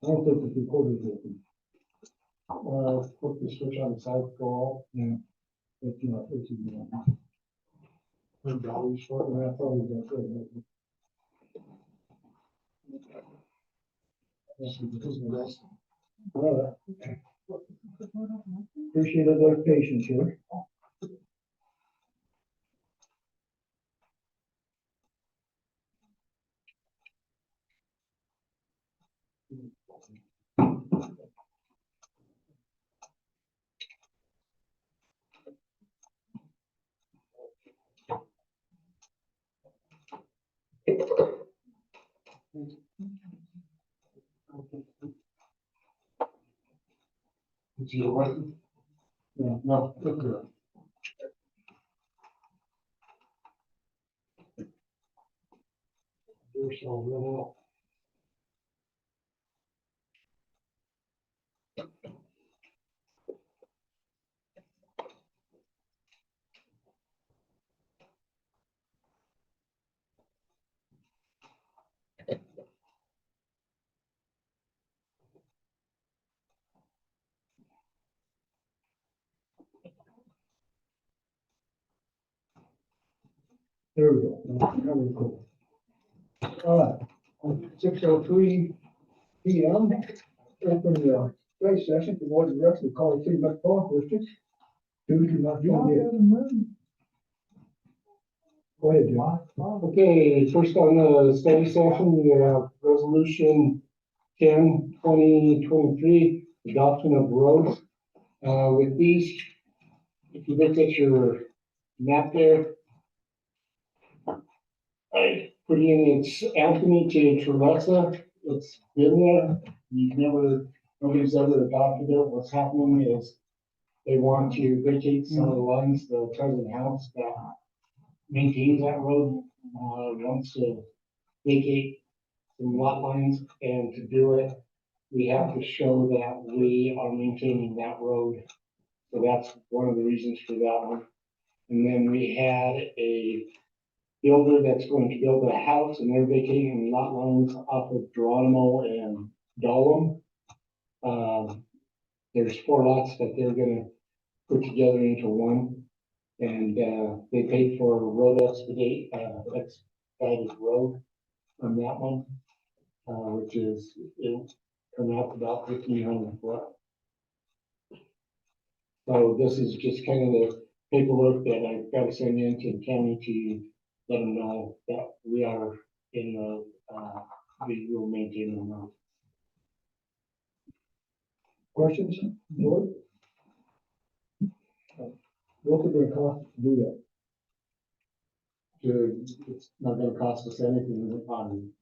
I don't think the recorder's open. Put the switch on the side, go off. Yeah. It's not, it's not. The battery's short. Yeah, probably that's it. All right. Appreciate everybody's patience here. Is your button? Yeah. No, look good. There's a little. There we go. Now we're cool. All right, 6:03 p.m. Open the study session for board of directors of College City Metropolitan District. Tuesday, March 28th. Go ahead, John. Okay, first on the study session, we have resolution 10/2023, adoption of roads. With these, if you look at your map there, I put in it's Anthony to Teresa. It's been there. Nobody's ever adopted it. What's happening is they want to vacate some of the lines, the present house that maintains that road, wants to vacate some lot lines, and to do it, we have to show that we are maintaining that road. So that's one of the reasons for that one. And then we had a builder that's going to build a house, and they're vacating lot lines off of Geronimo and Dollum. There's 4 lots that they're gonna put together into one. And they paid for a road expedited road on that one, which is, it'll come out to about 1,500 foot. So this is just kind of the paperwork that I've got to send in to the county to let them know that we are in the, we will maintain them now. Questions, board? What's it gonna cost to do that? It's not gonna cost us anything on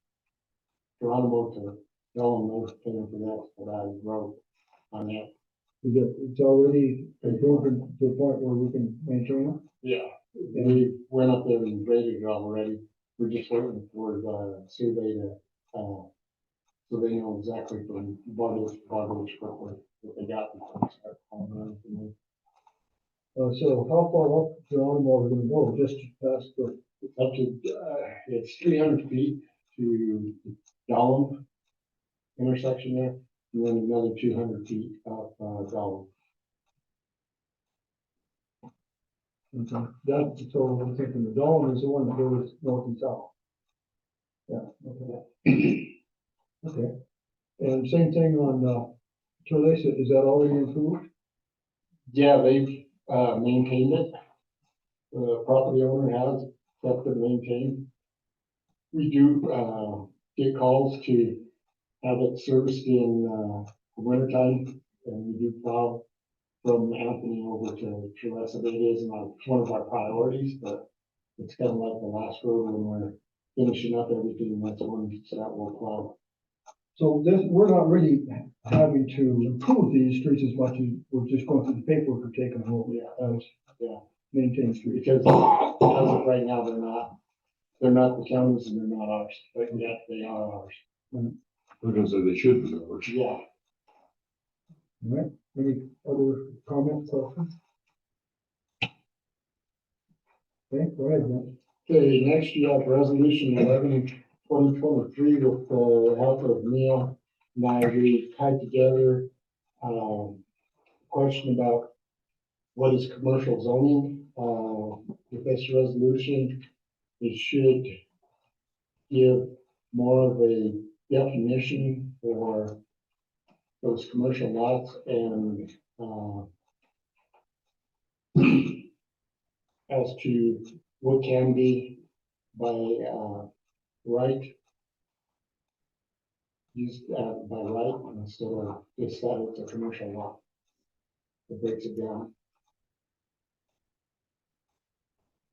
Geronimo to Dillon, they're paying for that road on that. It's already improved to the point where we can maintain it? Yeah. We went up there and graded it already. We're just waiting for the survey to, so they know exactly from Bartlett what they got before they start calling around for me. So how far up Geronimo are we gonna go? Just past the, Up to, it's 300 feet to Dollum intersection there, and then another 200 feet up Dollum. that's, so I'm thinking the dome is the one that goes north and south. Yeah, okay. Okay. And same thing on, Teresa, is that already improved? Yeah, they've maintained it. The property owner has kept it maintained. We do get calls to have it serviced in the wintertime, and we do plow from Anthony over to Teresa. It is not one of our priorities, but it's kind of like the last road when we're finishing up everything. That's one that we'll plow. So this, we're not really having to improve these streets as much as we're just going through the paperwork and taking them over. As Yeah. maintain streets. Because as of right now, they're not the county's and they're not ours, but yet they are ours. We're gonna say they should be ours. Yeah. All right, any other comments, questions? Okay, go ahead, John. Okay, next you have resolution 11/2023 with the help of Neil Now we tied together, question about what is commercial zoning, with this resolution. It should give more of a definition for those commercial lots and, as to what can be by, right, used, by right instead of just that it's a commercial lot. It breaks it down.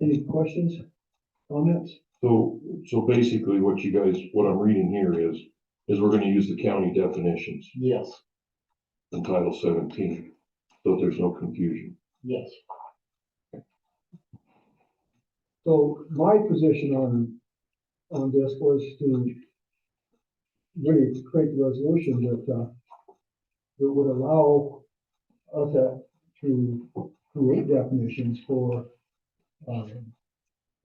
Any questions, comments? So basically what you guys, what I'm reading here is we're gonna use the county definitions Yes, in Title 17, so there's no confusion. yes. So my position on this was to really create the resolution that would allow us to create definitions for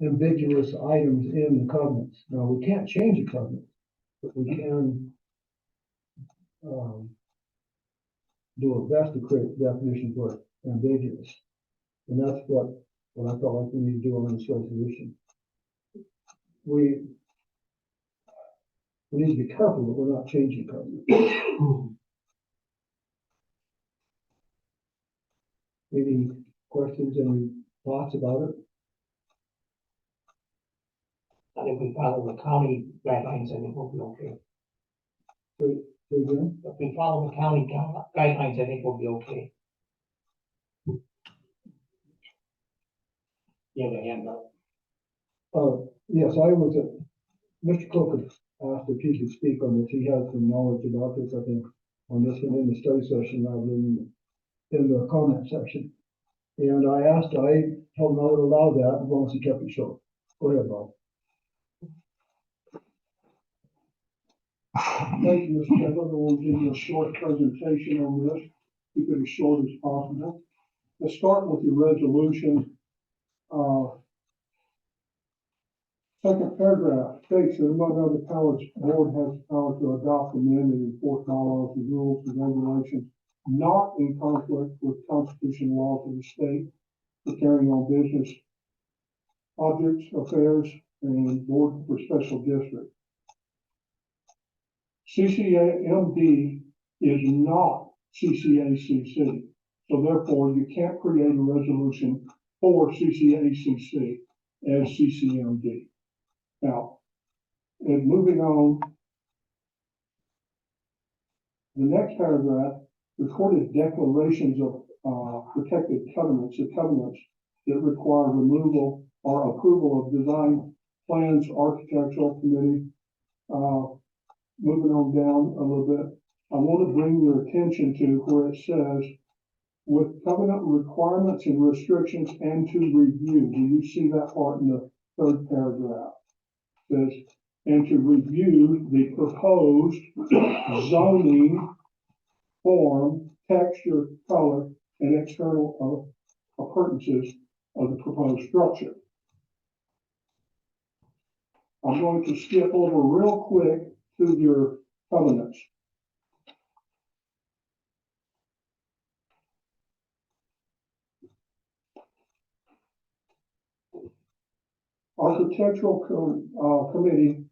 ambiguous items in the covenants. Now, we can't change the covenant, but we can do our best to create definitions for ambiguous. And that's what I felt like we need to do on this resolution. We need to be careful that we're not changing covenant. Any questions, any thoughts about it? And if we follow the county guidelines, I think we'll be okay. Say again? If we follow the county guidelines, I think we'll be okay. You have a hand up. Yes, I was, Mr. Cook had asked if he could speak on this. He has some knowledge about this, I think, on this one in the study session rather than in the comment section. And I told him I would allow that as long as he kept it short. Go ahead, Bob. Thank you, Mr. Chairman. We'll give you a short presentation on this, keep it as short as possible. Let's start with the resolution. Second paragraph states that among other powers, the board has the power to adopt, amend, and enforce bylaws and rules and regulations not in conflict with constitutional laws of the state for carrying on business, objects, affairs, and board for special districts. CCAMD is not CCACC, so therefore you can't create a resolution for CCACC as CCMD. Now, and moving on, the next paragraph, recorded declarations of protected covenants, the covenants that require removal or approval of design plans, architectural committee. Moving on down a little bit, I want to bring your attention to where it says, with covenant requirements and restrictions and to review. Do you see that part in the third paragraph? It says, and to review the proposed zoning, form, texture, color, and external appurtenances of the proposed structure. I'm going to skip over real quick to your covenants. Architectural committee,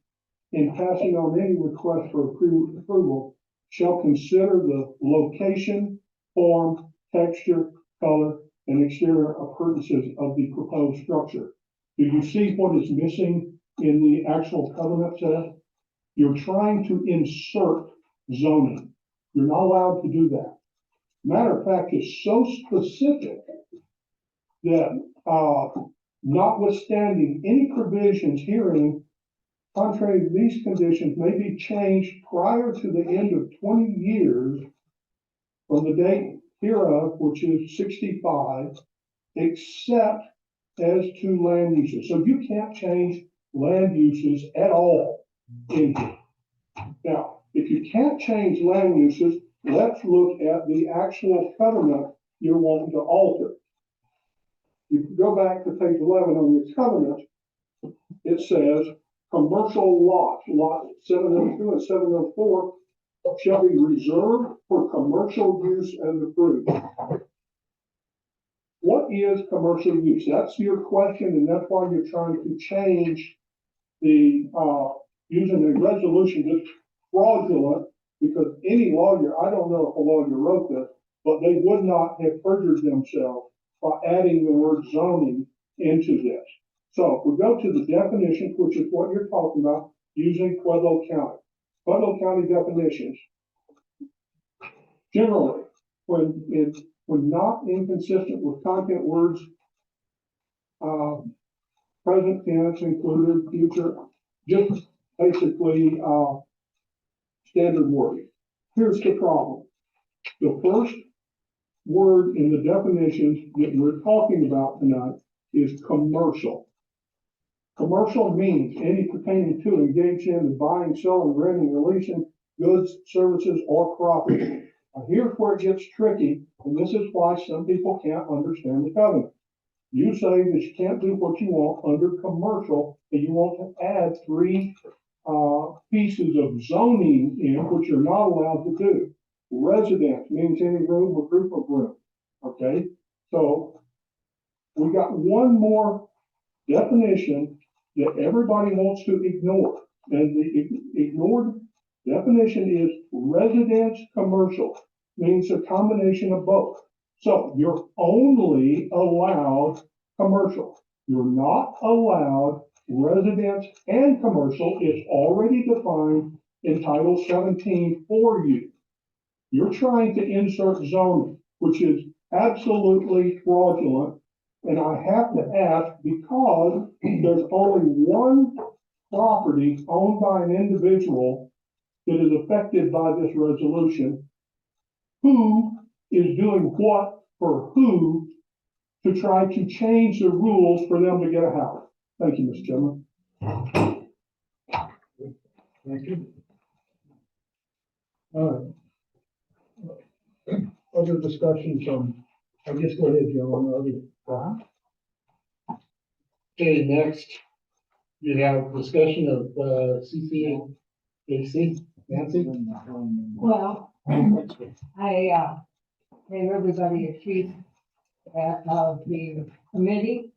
in passing on any request for approval, shall consider the location, form, texture, color, and exterior appurtenances of the proposed structure. Do you see what is missing in the actual covenant set? You're trying to insert zoning. You're not allowed to do that. Matter of fact, it's so specific that notwithstanding any provisions herein, contrary to these conditions, may be changed prior to the end of 20 years from the date hereof, which is 65, except as to land uses. So you can't change land uses at all in here. Now, if you can't change land uses, let's look at the actual covenant you're wanting to alter. You can go back to page 11 on your covenant. It says commercial lots, lot 702 and 704 shall be reserved for commercial use as approved. What is commercial use? That's your question, and that's why you're trying to change the, using a resolution that's fraudulent, because any lawyer, I don't know if a lawyer wrote this, but they would not have perjured themselves by adding the word zoning into this. So we go to the definition, which is what you're talking about, using Pueblo County. Pueblo County definitions. Generally, when not inconsistent with content words, present tense included, future, just basically, standard wording. Here's the problem. The first word in the definitions that we're talking about tonight is commercial. Commercial means any pertaining to, engage in, the buying, selling, renting, releasing goods, services, or property. Now, here's where it gets tricky, and this is why some people can't understand the covenant. You say that you can't do what you want under commercial, and you want to add three pieces of zoning in, which you're not allowed to do. Residence means any room or group of rooms. Okay, so we got one more definition that everybody wants to ignore, and the ignored definition is residence commercial, means a combination of both. So you're only allowed commercial. You're not allowed residence and commercial. It's already defined in Title 17 for you. You're trying to insert zoning, which is absolutely fraudulent. And I have to ask, because there's only one property owned by an individual that is affected by this resolution, who is doing what for who to try to change the rules for them to get a house? Thank you, Mr. Chairman. Thank you. All right. Other discussions on, I guess go ahead, Joe, on the other. Okay, next, you have discussion of, CCAC, Nancy? Well, I gave everybody a sheet of the committee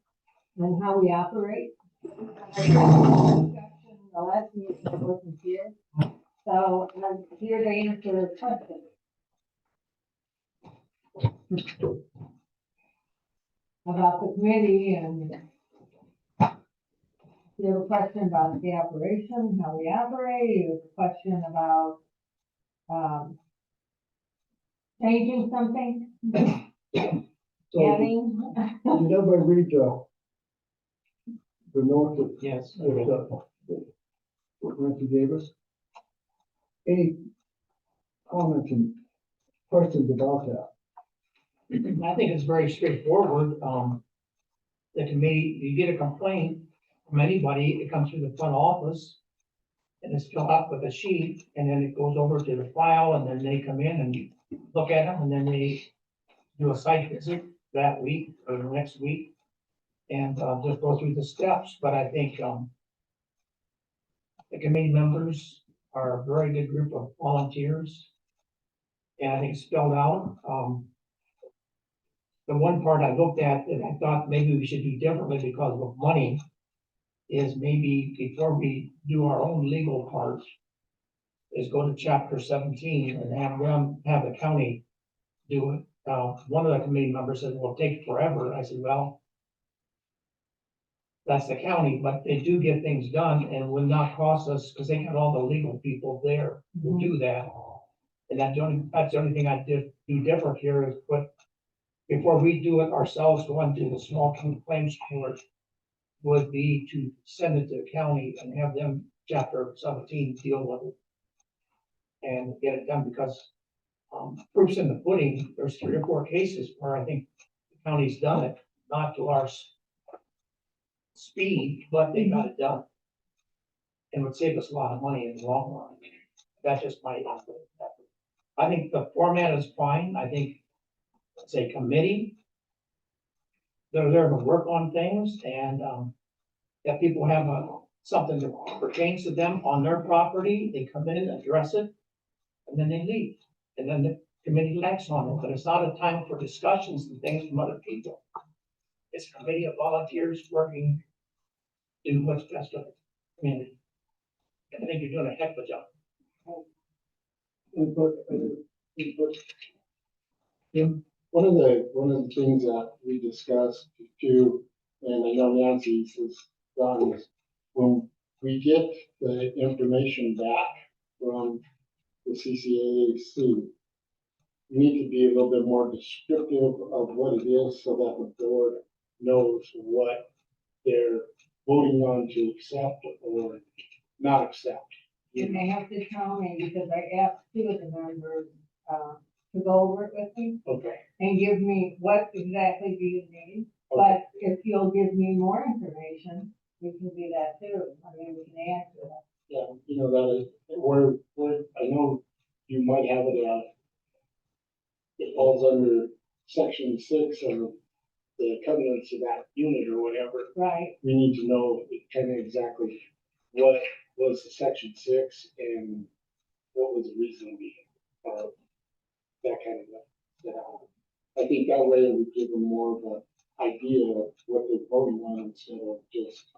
and how we operate. The last meeting I wasn't here, so I'm here to answer questions. About the committee, and you have a question about the operation, how we operate, you have a question about changing something, So, adding. did everybody read the note that, Yes. that Nancy gave us? Any comments and questions about that? I think it's very straightforward. The committee, you get a complaint from anybody, it comes through the front office. And it's filled out with a sheet, and then it goes over to the file, and then they come in and look at them, and then they do a site visit that week or the next week. And just go through the steps, but I think the committee members are a very good group of volunteers. And I think it's spelled out. The one part I looked at that I thought maybe we should do differently because of money is maybe before we do our own legal part, is go to chapter 17 and have the county do it. One of the committee members said, well, it'll take forever. I said, well, that's the county, but they do get things done and will not cost us because they got all the legal people there to do that. And that's the only thing I did do different here is put, before we do it ourselves, go into the small claims court, would be to send it to the county and have them chapter 17 deal with it and get it done, because proof's in the pudding. There's 3 or 4 cases where I think the county's done it, not to our speed, but they got it done. And would save us a lot of money in the long run. That's just my input. I think the format is fine. I think it's a committee. They're there to work on things, and if people have something that pertains to them on their property, they come in and address it. and then they leave. And then the committee acts on it, but it's not a time for discussions and things from other people. It's a committee of volunteers working, do what's best for the community. I think you're doing a heck of a job. Input. One of the things that we discussed too, and I know Nancy's is done, is when we get the information back from the CCAC, we need to be a little bit more descriptive of what it is so that the board knows what they're voting on to accept or not accept. And they have to tell me, because I asked two of the members, to go over it with me Okay. and give me what exactly do you need. But if you'll give me more information, we can do that too. I mean, we can add to that. Yeah, you know, that is, where, I know you might have it, it falls under section 6 of the covenants of that unit or whatever. Right, We need to know kind of exactly what was the section 6 and what was the reason behind, that kind of stuff. I think that way we give them more of an idea of what they're voting on instead of just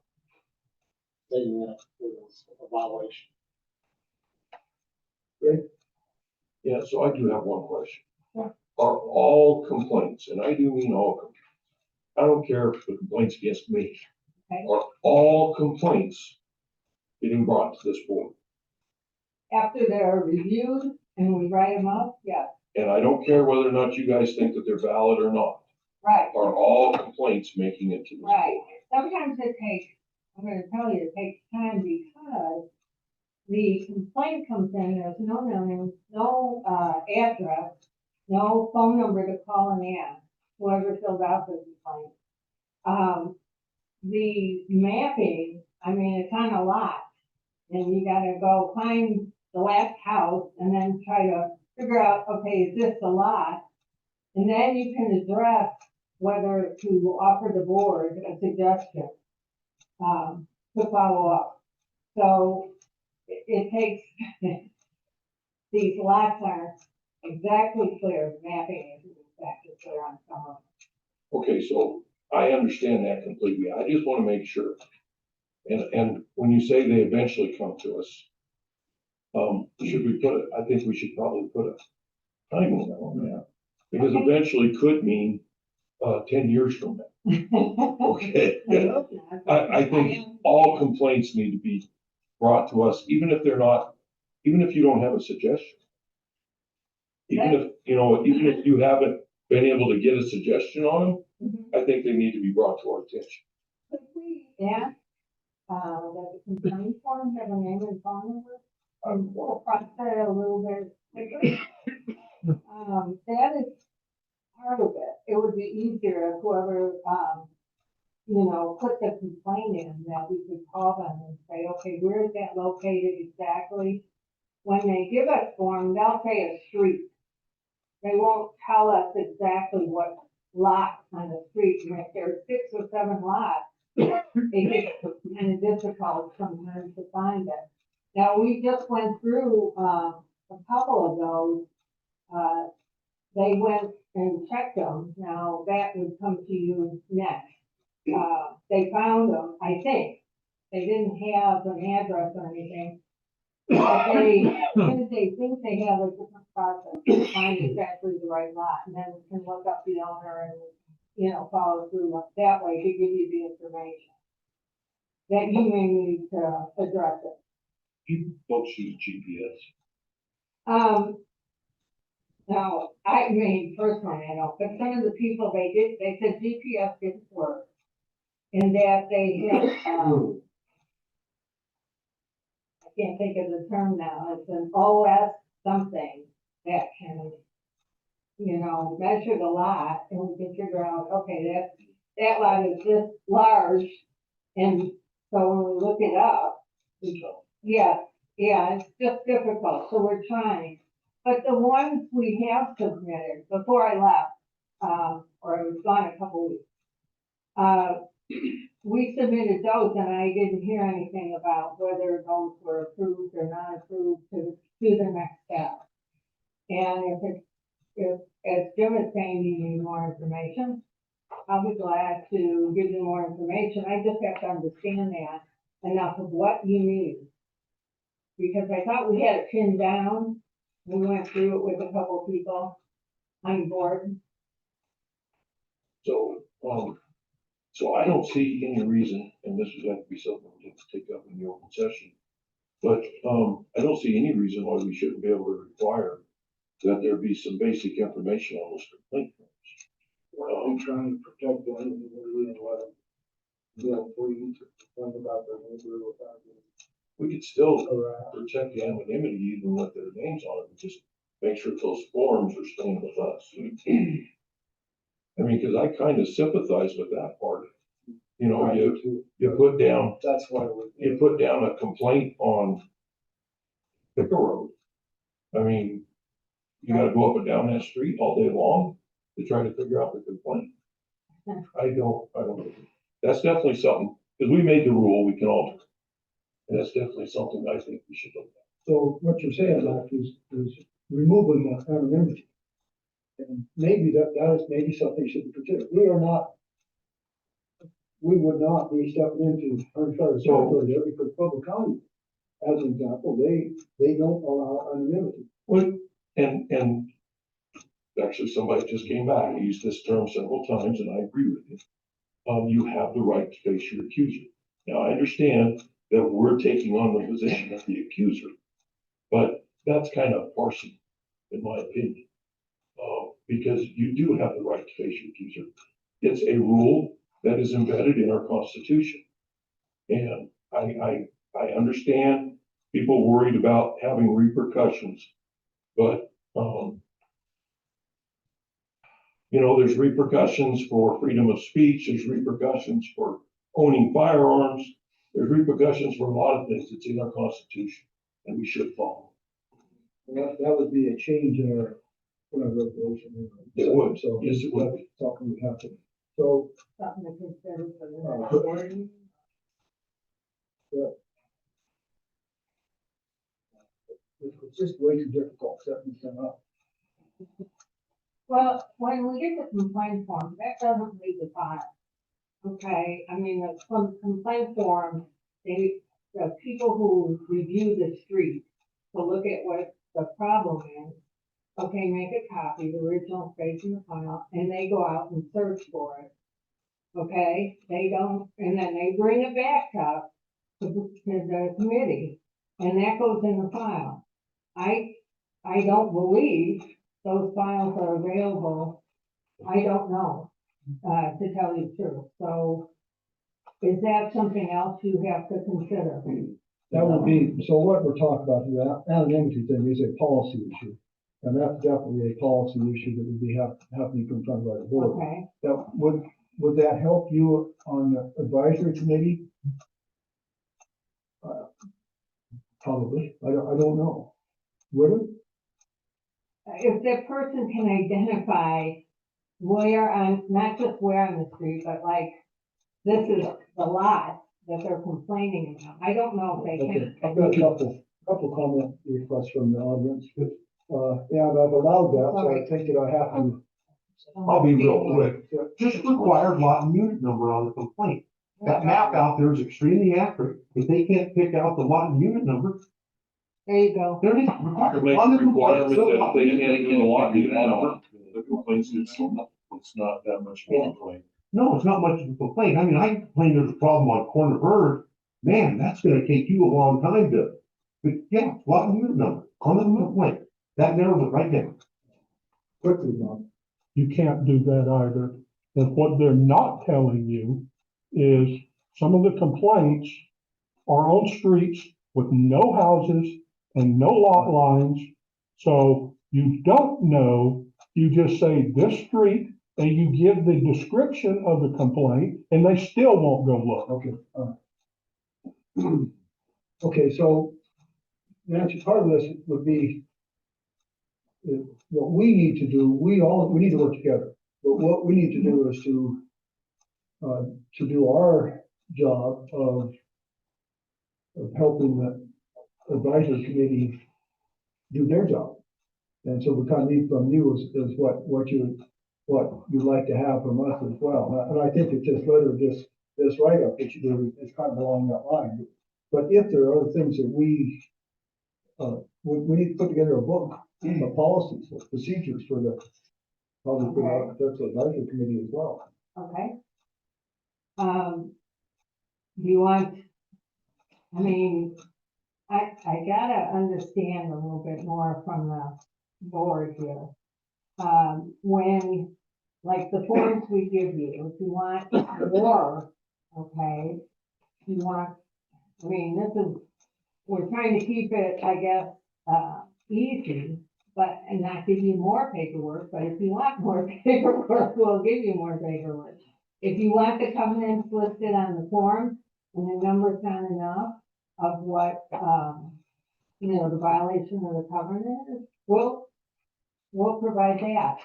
saying that it was a violation. Yeah, so I do have one question. Sure. Are all complaints, and I do mean all complaints, I don't care if the complaints against me, Okay. are all complaints getting brought to this board? after they're reviewed and we write them up, yes, And I don't care whether or not you guys think that they're valid or not. right, Are all complaints making it to this board? right. Sometimes it takes, I'm gonna tell you, it takes time because the complaint comes in, there's no name, no, address, no phone number to call and ask, whoever filled out the complaint. The mapping, I mean, it's on a lot, and you gotta go find the last house and then try to figure out, okay, is this the lot? And then you can address whether to offer the board a suggestion, to follow up. So it takes, these lots aren't exactly clear, mapping isn't exactly clear on some of them. Okay, so I understand that completely. I just want to make sure. And when you say they eventually come to us, should we put it, I think we should probably put a time limit on that. Because Okay. eventually could mean, 10 years from now. Okay. I hope not. I think all complaints need to be brought to us, even if they're not, even if you don't have a suggestion. Even if, even if you haven't been able to get a suggestion on them, Mhm. I think they need to be brought to our attention. Could we ask, that the complaint form have a name and phone number? We'll process it a little bit quicker. That is part of it. It would be easier if whoever, put the complaint in, that we could call them and say, okay, where is that located exactly? When they give us form, they'll say a street. They won't tell us exactly what lot on the street, and if there's 6 or 7 lots, it gets kind of difficult sometimes to find it. Now, we just went through, a couple of those, they went and checked them, now that would come to you next. They found them, I think, they didn't have an address or anything, but they think they have a different process to find exactly the right lot, and then we can look up the owner and, follow through that way to give you the information that you may need to address it. You folks use GPS. Now, I mean, personally, I don't, but some of the people, they said GPS didn't work. And that they have, I can't think of the term now, it's an OS something that can, measure the lot, and we can figure out, okay, that lot is this large, and so when we look it up, yeah, it's just difficult, so we're trying. But the ones we have submitted, before I left, or I was gone a couple weeks, we submitted those, and I didn't hear anything about whether those were approved or not approved to do the next step. And if, as Jim is saying, you need more information, I'll be glad to give you more information. I just have to understand that enough of what you need. Because I thought we had it pinned down. We went through it with a couple of people on board. So, so I don't see any reason, and this would have to be something we have to take up in the open session. But, I don't see any reason why we shouldn't be able to require that there be some basic information on those complaint forms. I'm trying to protect the anonymity and let them feel free to complain about their neighbor without being We could still harassed. protect the anonymity even with their names on it, and just make sure those forms are staying with us. I mean, cause I kind of sympathize with that part. You know, you put down, That's why we. you put down a complaint on Picker Road. I mean, you gotta go up and down that street all day long to try to figure out the complaint. I don't, that's definitely something, cause we made the rule, we can alter. And that's definitely something I think we should look at. So what you're saying, Doc, is removing the anonymity. And maybe that is maybe something should be considered. We would not be stepping into uncharted territory there because Pueblo County, as an example, they don't allow anonymity. Well, and actually somebody just came back, I used this term several times and I agree with it. You have the right to face your accuser. Now, I understand that we're taking on the position of the accuser, but that's kind of partial, in my opinion. Because you do have the right to face your accuser. It's a rule that is embedded in our Constitution. And I understand people worried about having repercussions, but, you know, there's repercussions for freedom of speech, there's repercussions for owning firearms, there's repercussions for a lot of things that's in our Constitution, and we should follow. And that would be a change in our regulation. It would. So Yes, it would. that's something we have to. So Something to consider for the next board. it's just way too difficult setting them up. Well, when we get the complaint form, that doesn't leave the file. Okay, I mean, the complaint form, the people who review the street to look at what the problem is, okay, make a copy, the original stays in the file, and they go out and search for it. Okay, they don't, and then they bring it back up to the committee, and that goes in the file. I don't believe those files are available. I don't know, to tell you the truth. So is that something else you have to consider? That would be, so what we're talking about here, that anonymity thing is a policy issue. And that's definitely a policy issue that would be have to be confronted by the board. Okay, That would that help you on the advisory committee? Probably, I don't know. Would it? if that person can identify where on, not just where on the street, but like, this is the lot that they're complaining about. I don't know if they Okay, can. I've got a couple comment requests from the audience. Yeah, I've allowed that, so I think that I have to. I'll be real quick. Just required lot and unit number on the complaint. That map out there is extremely accurate. If they can't pick out the lot and unit number, There you go. they're just To required. make On a the complaint, requirement so that lot they and can't unit get a lot number. unit number, the complaints, it's not that much of a complaint. No, it's not much of a complaint. I mean, I complained there's a problem on Corner Bird. Man, that's gonna take you a long time to, but yeah, lot and unit number on the complaint. That narrows it right down. Quickly, John. You can't do that either. And what they're not telling you is some of the complaints are on streets with no houses and no lot lines. So you don't know, you just say this street and you give the description of the complaint and they still won't go look. Okay. Okay, so the answer part of this would be what we need to do, we need to work together. But what we need to do is to do our job of helping the advisory committee do their job. And so we kind of need from you is what you'd like to have from us as well. And I think that this write-up that you do is kind of along that line. But if there are other things that we need to put together a book of policies, or procedures for the, probably for the architectural advisory committee as well. Okay. Do you want, I mean, I gotta understand a little bit more from the board here. When, like the forms we give you, if you want more, okay, if you want, I mean, this is, we're trying to keep it, I guess, easy, but, and not give you more paperwork, but if you want more paperwork, we'll give you more paperwork. If you want the covenants listed on the form, and the number's not enough of what, the violation of the covenant is, we'll provide that.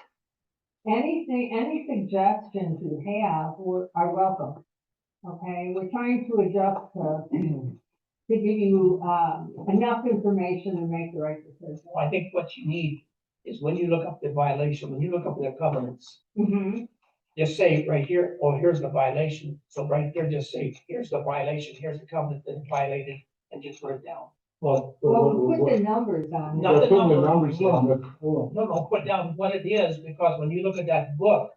Anything, any suggestions you have are welcome. Okay, we're trying to adjust to give you, enough information to make the right decision. I think what you need is when you look up the violation, when you look up the covenants, Mm-hmm. just say right here, oh, here's the violation. So right there, just say, here's the violation, here's the covenant that violated, and just write it down. Well, Well, put the numbers on Not it. the putting the number. numbers on, but, hold No, put down what it is, because when you look at that book,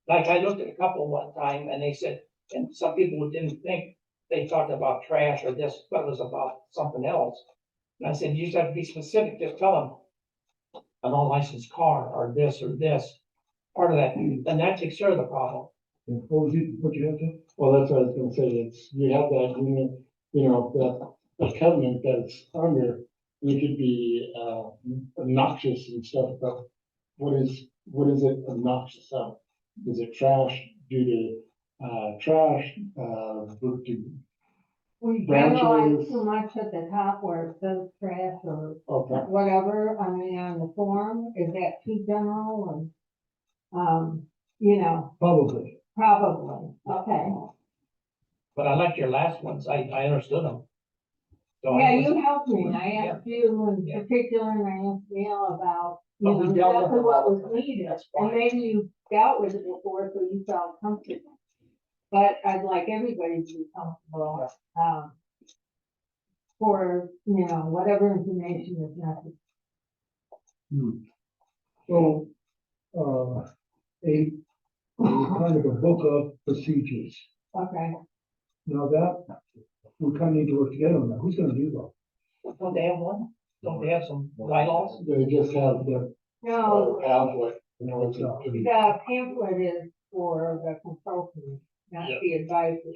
like I looked at a couple one time and they said, and some people didn't think they talked about trash or this, but it was about something else. And I said, you just have to be specific, just tell them an unlicensed car or this, part of that, and that takes care of the problem. on. What you have to? Well, that's what I was gonna say, it's, you have that agreement, that covenant that's under, it could be, obnoxious and stuff, but what is it obnoxious of? Is it trash due to, trash, to, We branches? generalize too much at the top where it says trash or okay, whatever, I mean, on the form, is that too general and, Probably. probably, okay. But I liked your last ones, I understood them. So I Yeah, was- you helped me, I asked you in Yeah. particular, and I asked Neil about, But we dealt with exactly them what all. was needed. That's And fine. maybe you dealt with it before, so you felt comfortable. But I'd like everybody to be comfortable, for, whatever information is necessary. So, a kind of a book of procedures. Okay, Now that, we kind of need to work together on that. Who's gonna do that? Don't they have one? Don't they have some bylaws? they just have the no, pamphlet, it's the pamphlet is for the consultant, not the advisor.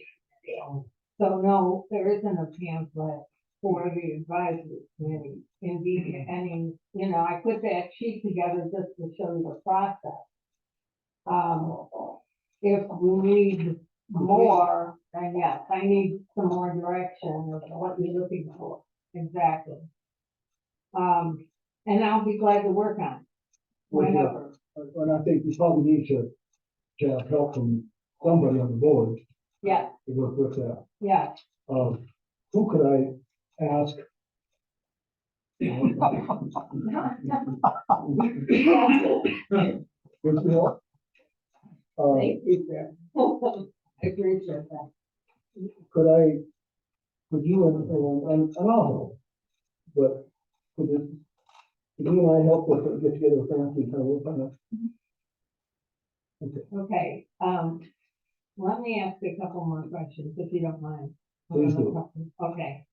So no, there isn't a pamphlet for the advisory committee. Indeed, any, I put that sheet together just to show you the process. If we need more, then yes, I need some more direction of what you're looking for, exactly. And I'll be glad to work on it, whenever. And I think we probably need to have help from somebody on the board Yeah, to work with that. yeah. Who could I ask? With Bill? Thank you, sir. I appreciate that. Could you and I'll help, but could you and I help with, get together with Francie and kind of work on that? Okay, let me ask a couple more questions, if you don't mind. Please do. Okay.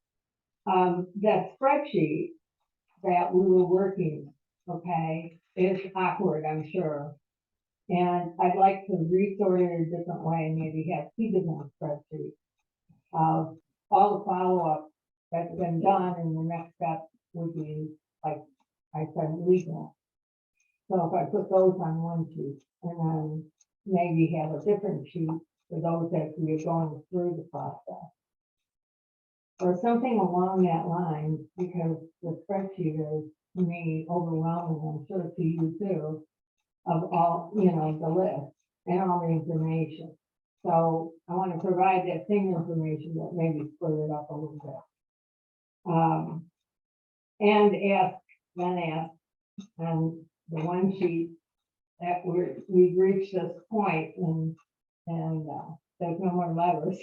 That spreadsheet that we were working, okay, is awkward, I'm sure. And I'd like to resort it in a different way, maybe have two different spreadsheets. All the follow-up that's been done, and the next step would be, like I said, legal. So if I put those on one sheet, and then maybe have a different sheet for those that we are going through the process. Or something along that line, because the spreadsheet is, to me, overwhelming, I'm sure to you too, of all, the list and all the information. So I want to provide that same information, but maybe split it up a little bit. And ask on the one sheet that we've reached this point and there's no more levers.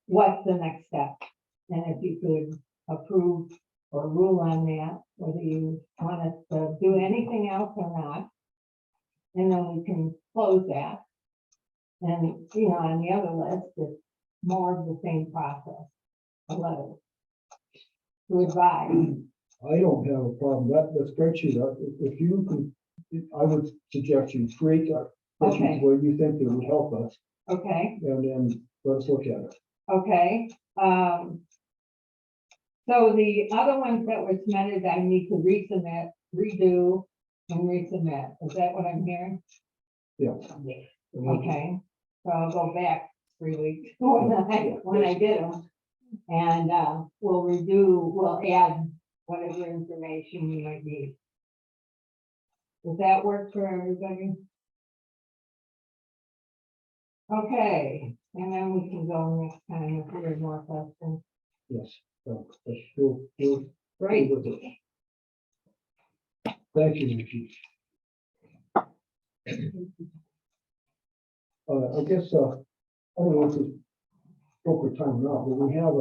What's the next step? And if you could approve or rule on that, whether you want us to do anything else or not. And then we can close that. And, you know, on the other list, it's more of the same process. A letter to advise. I don't have a problem, that spreadsheet, if you can, I would suggest you create that Okay. spreadsheet where you think it would help us, Okay, and then let's look at it. okay. So the other ones that were submitted, I need to resubmit, redo, and resubmit. Is that what I'm hearing? Yeah. Okay, so I'll go back 3 weeks when I did them. And, we'll redo, we'll add whatever information you might need. Does that work for everybody? Okay, and then we can go next time if there are more questions. Yes, so, we'll Great. with it. Thank you, Nikki. I guess, I don't know if it's appropriate time or not, but we have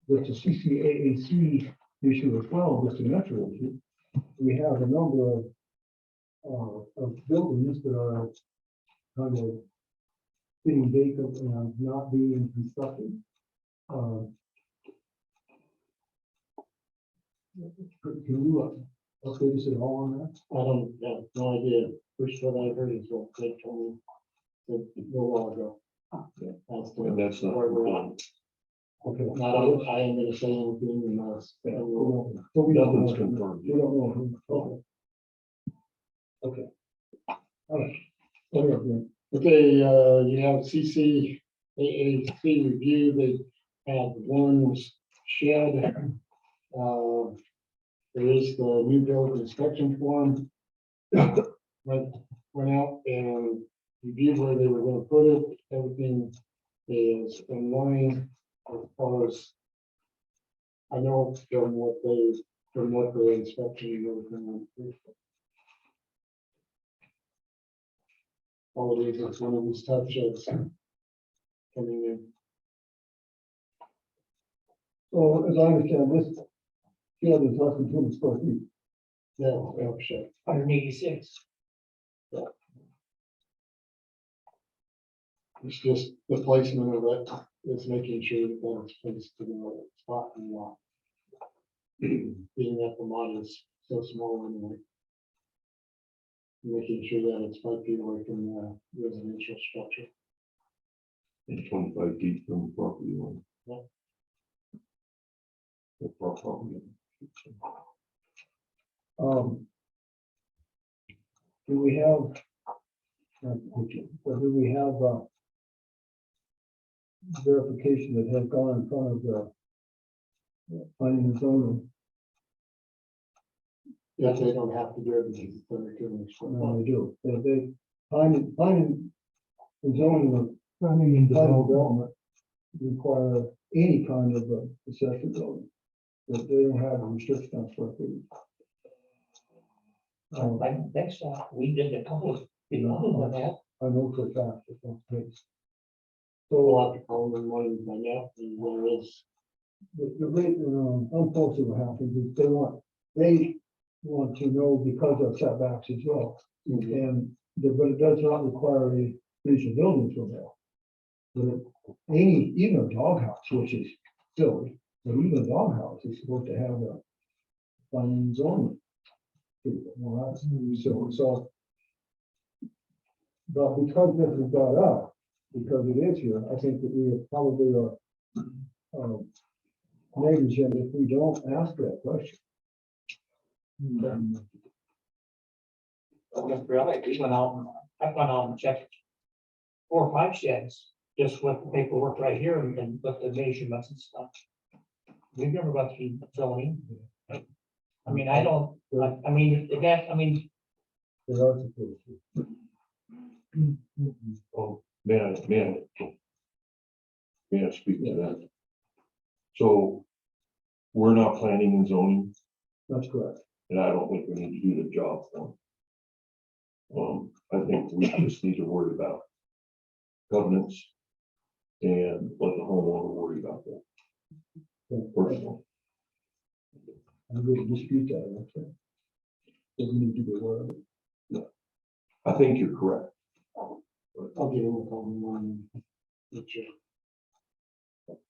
with the CCAAC issue as well, with the metro issue. We have a number of buildings that are kind of being vacant and not being constructed. Can you update us at all on that? I don't have no idea. First what I heard is what they told me a little while ago. And that's not. where we're at. Okay. I am gonna say anything unless. So we don't know. Nothing's confirmed. We don't know. Okay. All right. Okay. Okay, you have CCAAC review, they have one shed. There is the new build inspection form. Went out and reviewed where they were gonna put it, everything is in line as far as. I know from what the inspection and everything. All it is one of these type sheds coming in. So as I understand this, shed is less than 200 square feet. Yeah, shed. 186. It's just the placement of it, it's making sure that it's placed to the right spot and lot. Being that the lot is so small anyway. Making sure that it's 5 feet away from the residential structure. And 25 feet from the property line. Yeah. The property. Do we have, do we have, verification that has gone in front of the planning and zoning? Yeah, they don't have to do it because it's under No, they do. They, planning and zoning, Planning and planning development. development require any kind of accessory building. That they don't have a restriction on square feet. Like next time, we did a couple of, other than that. I know for a fact that that's the case. We'll So have to call them one by now, and there is. the rate, unfortunately what happens is they want to know because of setbacks as well. But it does not require a regional building permit. But even a doghouse, which is silly, but even a doghouse is supposed to have a planning and zoning. Well, that's silly, so. But because this is brought up, because it is here, I think that we probably are negligent if we don't ask that question. Really, we went out, I've gone out and checked 4 or 5 sheds, just with the paperwork right here and looked at measurements and stuff. We've never gone through zoning. I mean, I don't, I mean, They are supposed to. Oh, may I speak to that? So we're not planning and zoning. That's correct. and I don't think we need to do the job for them. I think we just need to worry about covenants and let the homeowner worry about that. Personally, I wouldn't dispute that, okay? But we need to be aware of it. I think you're correct. I'll give him a call in the morning.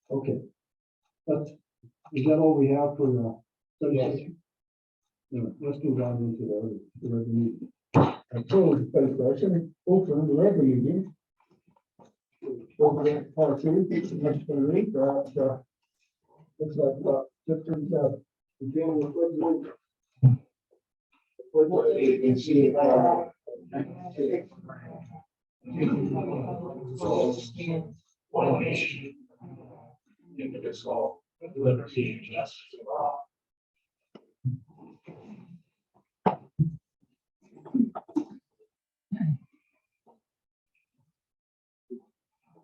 Okay. That's, is that all we have for the study Yes. session? Yeah, let's move on into the regular meeting. And close the study session, open the regular meeting. Over there, part two, next one, looks like, different, beginning with resolution. You can see, one nation, indivisible, with liberty and justice for all.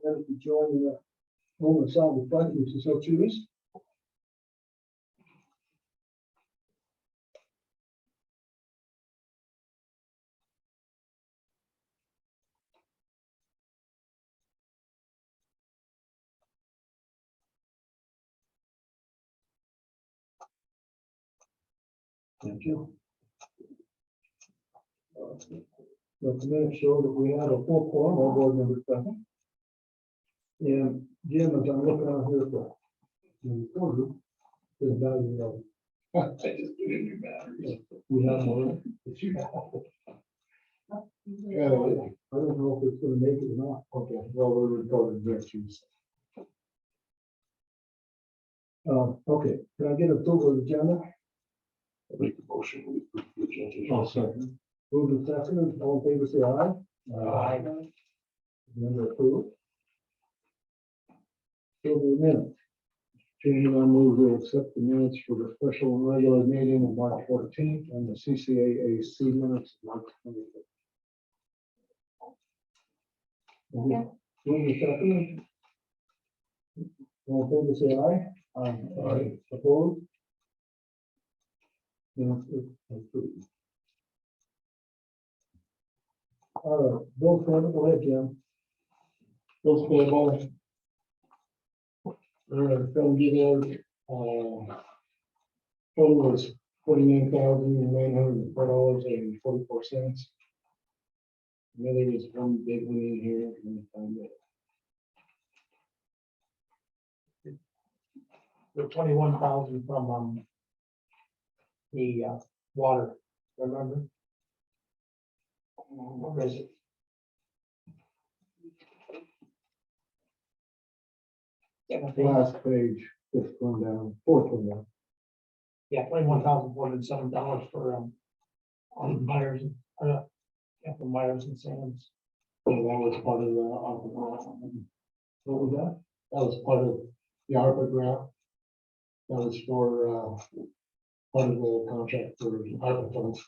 Ready to join the moment sound of fun, which is so choose. Thank you. Let the minutes show that we had a full quorum, all board members present. And Jim, as I'm looking out here for the recorder, is value of, I just put in your batteries. we have more. Yeah, I don't know if it's gonna make it or not. okay, well, we're recording next Tuesday. Okay, can I get a approval of the agenda? Make a motion. We approve the agenda. Oh, sorry. Move the second, all in favor, say aye. Aye. Agenda approved. So the minutes. Chairman, I move to accept the minutes for the special and regular meeting of March 14th and the CCAAC minutes of March 25th. Move the second. All in favor, say aye. Aye. Opposed? Minutes approved. All right, Bill, go ahead, Jim. Those payable. We're gonna get out, total was $49,904.44. And then there was one big one in here, let me find it. The 21,000 from, the, water, remember? Where is it? Last page, fifth one down, fourth one down. Yeah, $21,407 for, on Myers, yeah, for Myers and Sands. So that was part of the ARPA grant. What was that? That was part of the ARPA grant. That was for, part of the contract for ARPA funds.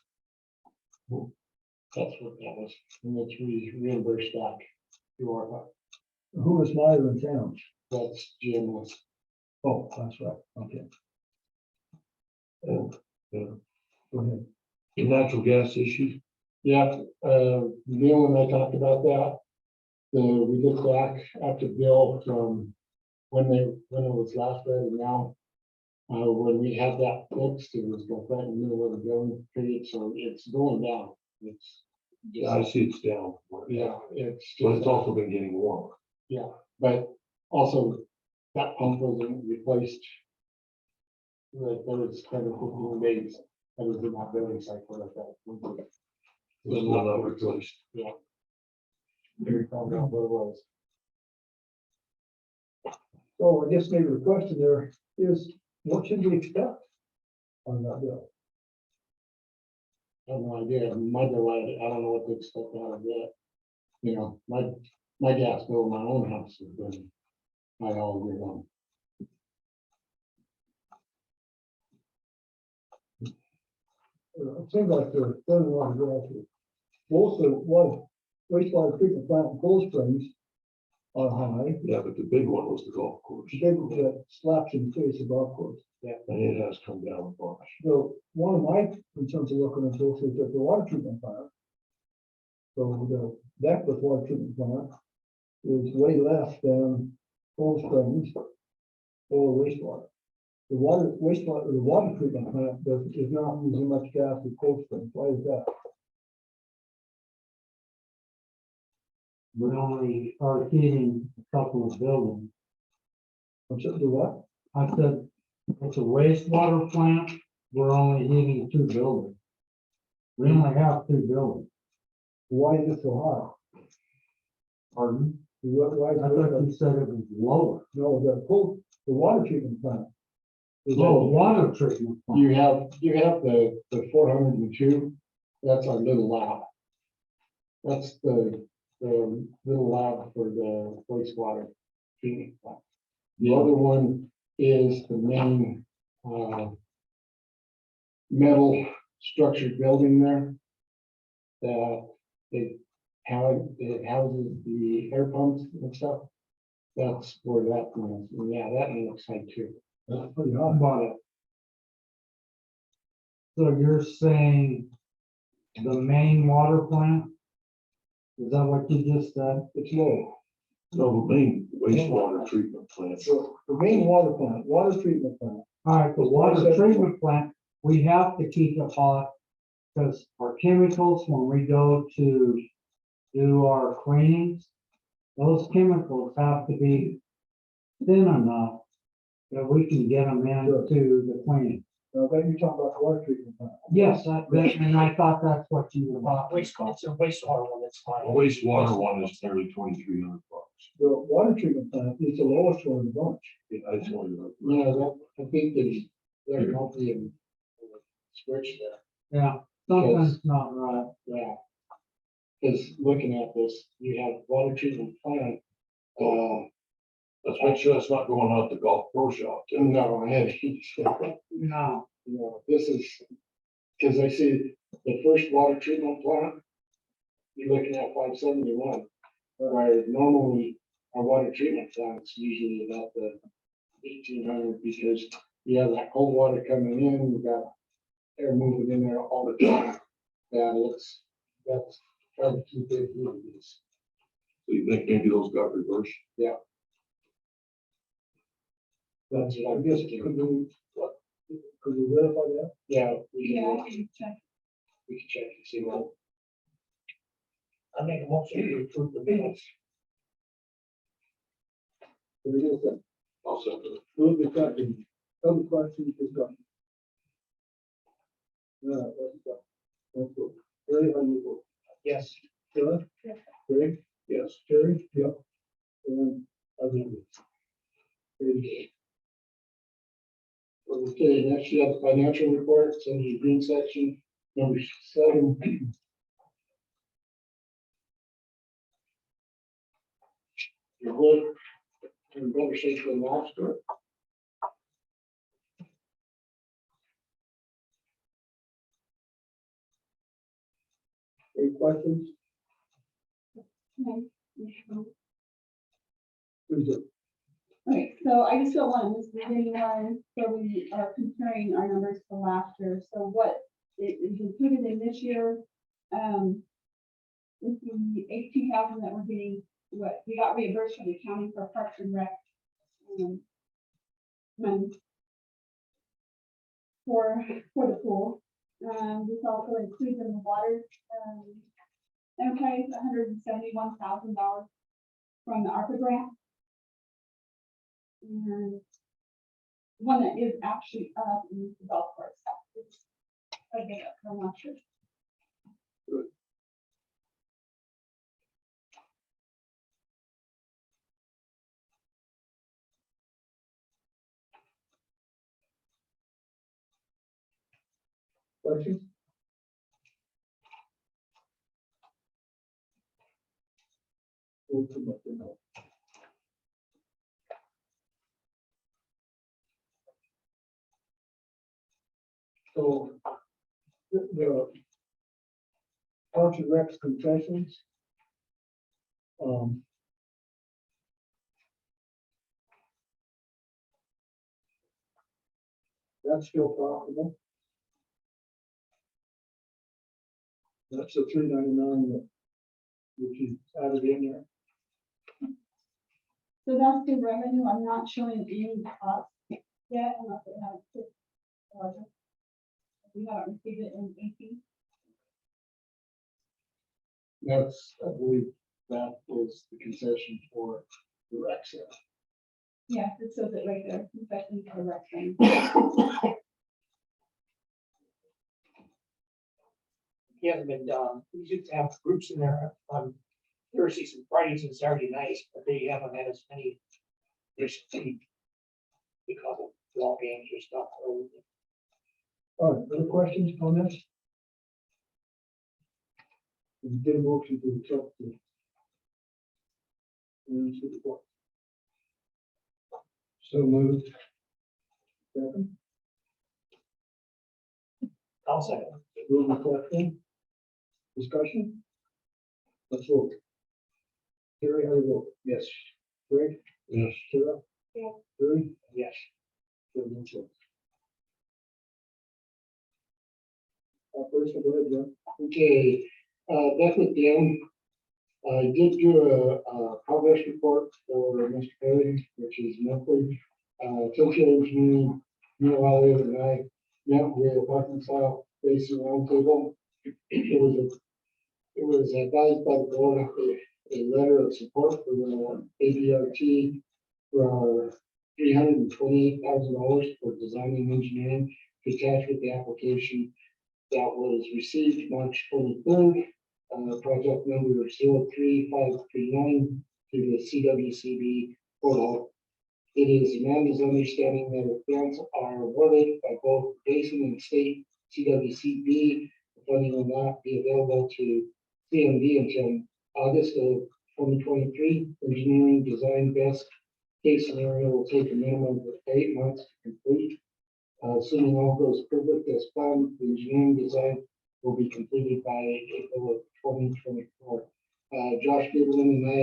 That's what that was, and that's reimbursed back to ARPA. Who was Meyer in town? That's GMS. Oh, that's right, okay. And, Go ahead. the natural gas issue, Yeah, Neil and I talked about that. We looked back at the bill from when it was last read and now. When we had that fixed, it was like right in the middle of the billing period, so it's going down. It's. yeah, I see it's down. Yeah, it's. But it's also been getting warmer. But also, that pump wasn't replaced. Like, there was kind of 15 days, that was in that billing cycle like that. It's still not replaced. Very found out what it was. So I guess maybe the question there is, what should we expect on that bill? I have no idea, my bill, I don't know what to expect out of that. You know, my gas bill in my own house has been high all year long. It seems like they're running on gas. Both the one wastewater treatment plant in Cold Springs are high. Yeah, but the big one was the golf course, The big one that slaps in the face of golf course. and it has come down a bunch. So one of my concerns of looking at this is that the water treatment plant. So the deck with water treatment plant is way less than Cold Springs or wastewater. The water treatment plant is not using much gas as Cold Springs. Why is that? We only are heating a couple of buildings. What's it do what? I said, it's a wastewater plant, we're only heating 2 buildings. We only have 2 buildings. Why is it so high? Pardon? Why is I thought it, you said it was lower. no, the water treatment plant. is Oh, at- water treatment plant. You have the 402. That's our little lab. That's the little lab for the wastewater treatment plant. The other one is the main, metal structured building there. That it houses the air pumps and stuff. That's where that one is. And yeah, that one looks like too. That's pretty high. But so you're saying the main water plant? Is that what you just said? It's low. No, the main wastewater treatment plant. So the main water plant, water treatment plant, All right, the water treatment plant, we have to keep it hot. Because our chemicals, when we go to do our cleanings, those chemicals have to be thin enough that we can get them into the cleaning. now then you're talking about the water treatment plant. Yes, and I thought that's what you were talking It's a wastewater one that's The fine. wastewater one is nearly $2,300. The water treatment plant is the lowest one in the bunch. It's only like. Yeah, that, I think there's healthy and switch there. Yeah, something's not right. Yeah. Because looking at this, you have water treatment plant. Let's make sure it's not going out the golf course out there. No, No, no, this is, because I see the first water treatment plant, you're looking at 571. Where normally our water treatment plant's usually about the 1,800 because you have that cold water coming in, you got air moving in there all the time. That's trying to keep it moving. So you think maybe those got reversed? That's what I I'm guess, guessing. could we verify that? Yeah, we Yeah, can, I can check. we can check and see what. I make a motion to approve the minutes. Can we do that? I'll send it. Move the second. Other questions, discussion? No, that's good. Very unusual. Yes. Sarah? Yes. Greg? Yes. Jerry? Yep. And I agree. Very Okay, next you have the financial report, it's in the green section, number 7. Your wood, in better shape than last year. good. Any questions? Okay. Please do. Okay, so I just don't want to mislead anyone, so we are comparing our numbers to last year, so what is included in this year, is the 18,000 that we're getting, what, we got reimbursed from the county for Parks and Rec, money for the pool. This also includes in the water, enterprise, $171,000 from the ARPA grant. And one that is actually up in the golf course. It's, I get it, I'm not sure. Questions? We'll come up with that. So, the Parks and Recs concessions. That's still profitable. That's the $3.99 that, which is added in there. So that's the revenue. I'm not showing any cost yet unless it has to. We haven't received it in AP. That's, I believe, that is the concession for the rec center. Yes, it says it right there, confession for rec thing. He hasn't been done. We used to have groups in there on Thursdays and Fridays and Saturday nights, but they haven't had as many recently because of ball games or stuff. All right, other questions, comments? We did a motion to accept the. So moved. Second, I'll second. move the question. Discussion? Let's vote. Terry, how do you vote? Yes. Greg? Yes. Sarah? Yes. Terry? Yes. Kevin, that's it. Operation, go ahead, John. Okay, Bethel Dam, I did do a progress report for Mr. Perry, which is monthly. Tokyo Engineering, Neil Elliott and I met with Arkansas Basin Roundtable. It was advised by the board a letter of support for the ABRT for $328,000 for design and engineering to attach with the application that was received March 23rd. Project number 03539 to the CWCB portal. It is Amanda's understanding that if grants are awarded by both basin and state CWCB, the funding will not be available to CMD until August of 2023. Engineering design best case scenario will take a minimum of 8 months to complete. Assuming all goes perfect as planned, the engineering design will be completed by April of 2024. Josh Goodwin and I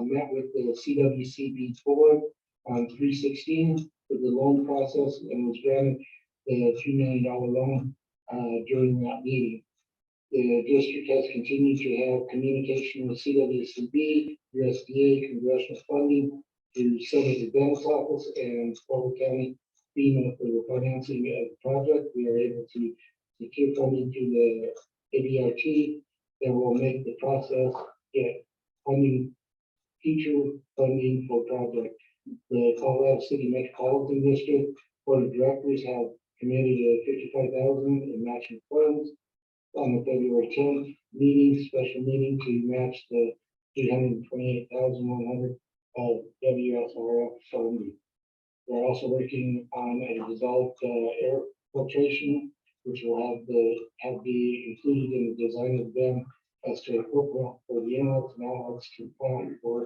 met with the CWCB board on 3/16 for the loan process and was granted the $2 million loan during that meeting. The district has continued to have communication with CWCB, USDA, congressional funding through Senator Bennett's office and Fulton County FEMA for the financing of the project. We are able to secure funding through the ABRT that will make the process get funding, future funding for project. The Colorado City Metropolitan District Board of Directors have committed $55,000 in matching funds on the February 10th meeting, special meeting to match the $328,100 of WSRF funding. We're also working on a dissolved air filtration, which will be included in the design of them as to equipment for the inlets and outlets to plan for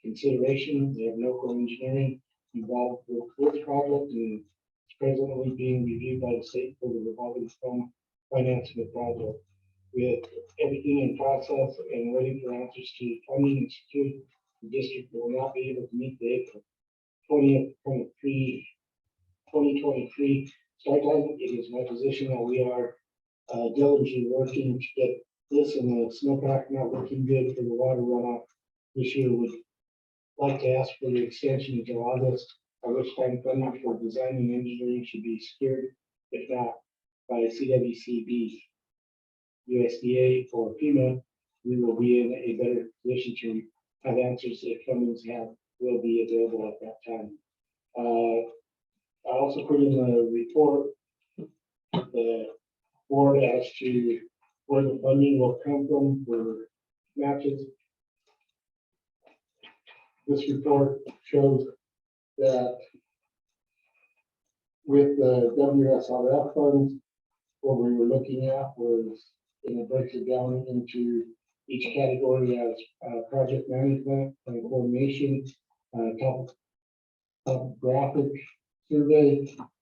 consideration. We have local engineering involved with this project and it's presently being reviewed by the state for the revolving fund financing the project. With everything in process and waiting for answers to funding and security, the district will not be able to meet the April 2023 start time. It is my position that we are diligently working to get this and the snowpack not looking good for the water runoff this year. Would like to ask for the extension until August, at which time funding for design and engineering should be secured, if not by CWCB, USDA, or FEMA. We will be in a better position to have answers if fundings will be available at that time. I also put in the report the board as to where the funding will come from for matches. This report shows that with the WSRF funds, what we were looking at was, and it breaks it down into each category as project management and coordination, topographic survey,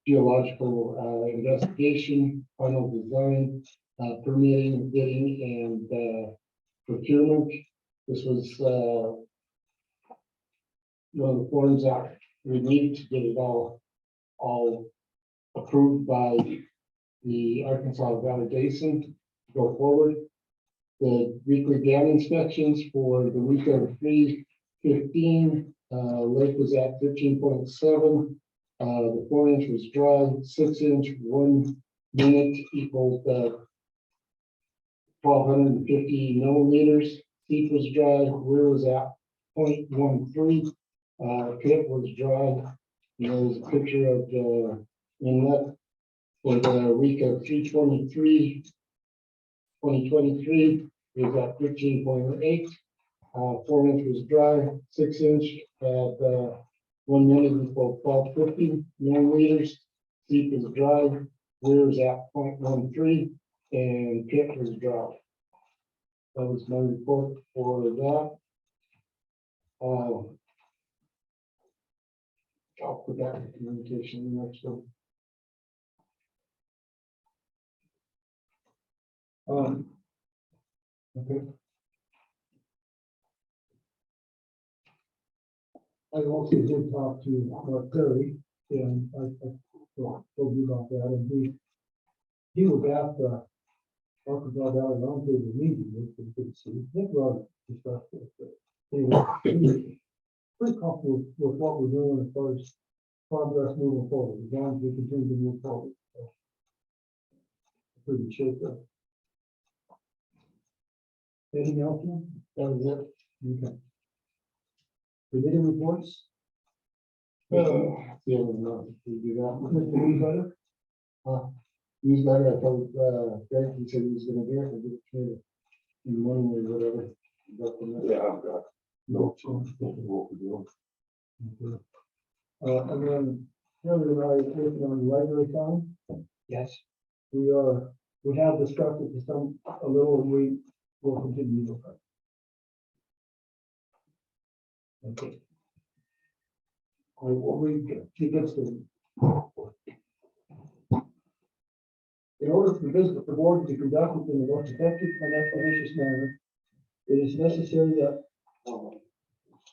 geological investigation, final design, permitting, bidding, and procurement. This was one of the forms that we needed to get it all approved by the Arkansas Valley Basin to go forward. The weekly dam inspections for the week of 3/15, lake was at 13.7. The 4-inch was dry, 6-inch, 1 minute equals 1,250 milliliters. Seep was dry, rear was at 0.13. Pit was dry. There's a picture of the inlet for the week of 3/23, 2023 is at 13.8. 4-inch was dry, 6-inch at 1 minute equal 1250 milliliters. Seep is dry, rear is at 0.13, and pit was dry. That was my report for that. I'll put that in communication in the next one. Okay. I also did talk to Mark Perry, and I told you about that, and he was at the Arkansas Valley Roundtable meeting, which was good to see. Nick Rogers discussed it, but he was pretty comfortable with what we're doing as far as progress moving forward, as long as we continue to move forward. So, pretty shape there. Anything else? Jim? That was it. Okay. Committee reports? Yeah, no, we do that. Mr. Newsletter? Newsletter, I told, Greg, he said he was gonna do it, I did it to you in the morning or whatever. Got from that. Yeah, I've got no change what we're doing. And then, Heather and I are working on the library fund. Yes. We have discussed it to a little, and we will continue with it. Okay. What we keep it to. In order for the business of the board to be conducted in the most effective and expeditious manner, it is necessary that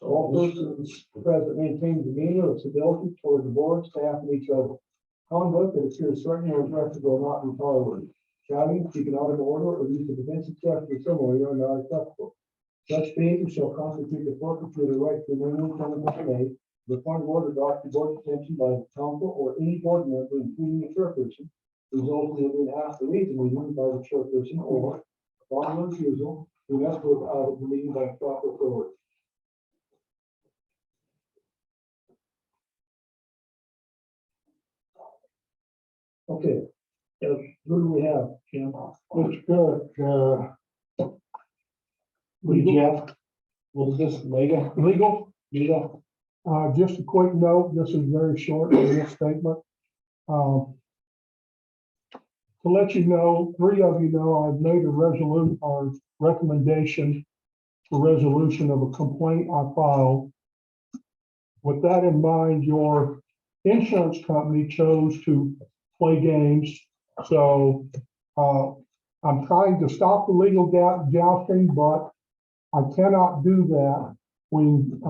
all persons present maintain demeanor of civility toward the board, staff, and each other. Conduct that appears threatening or aggressive will not be tolerated. Shouting, speaking out of order, or use of offensive gesture similarly are not acceptable. Such behavior shall constitute a forfeiture of the right to remain in front of the the point of order brought to board attention by the council or any board member, including the chairperson, resulting in an act of reason removed by the chairperson or upon refusal, the rest was out of the meeting by proper authority. Okay, who do we have, Jim? Mr. Cook, Jeff, what is this, Lega? Legal, Lega? just a quick note, this is very short in this statement. To let you know, 3 of you know, I've made a resolution or recommendation for resolution of a complaint I filed. With that in mind, your insurance company chose to play games. So I'm trying to stop the legal jousting, but I cannot do that when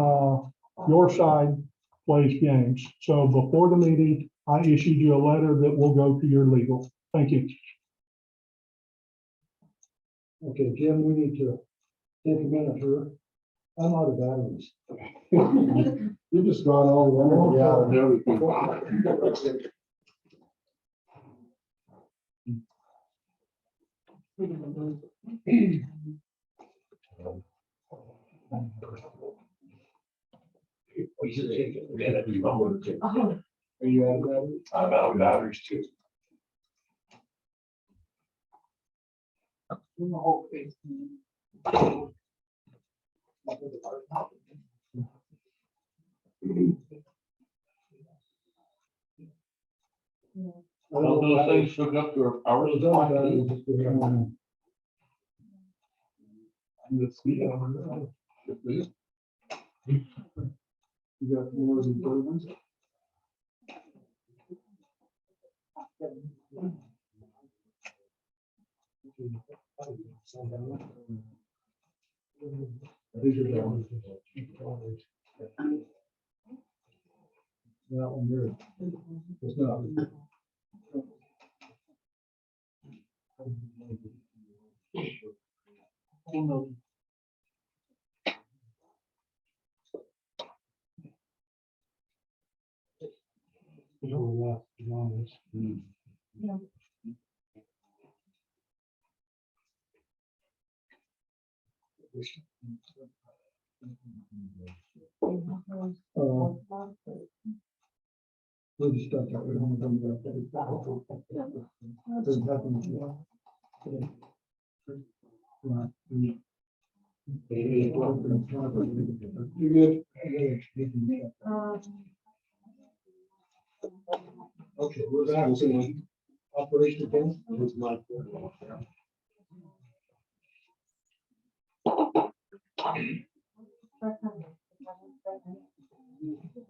your side plays games. So before the meeting, I issued you a letter that will go to your legal. Thank you. Okay, Jim, we need to take a minute here. I'm out of batteries. You just got all the energy out of everything. Are you out of batteries? I'm out of batteries too. Well, those things hook up to our power supply. You got more of these other ones? These are the ones. That one there. It's not. We'll just start that. We don't have to do that. Doesn't happen. You good? Okay, we're back to operation again. It's my.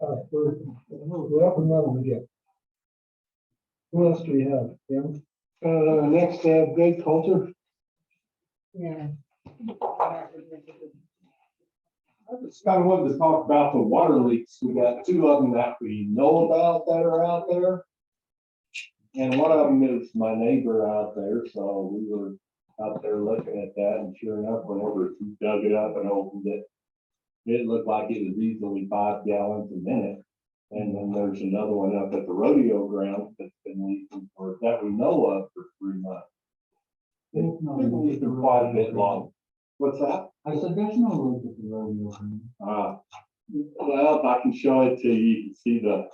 All right, we're up and running again. Who else do we have? Tim? Next, Greg Coulter. Yeah. I just kind of wanted to talk about the water leaks. We got two of them that we know about that are out there. And one of them is my neighbor out there, so we were out there looking at that, and sure enough, whenever he dug it up and opened it, it looked like it was easily 5 gallons a minute. And then there's another one up at the rodeo ground that's been leaking for, that we know of, for 3 months. It's been leaking quite a bit long. What's that? I said, there's no room at the rodeo. Well, if I can show it to you, you can see the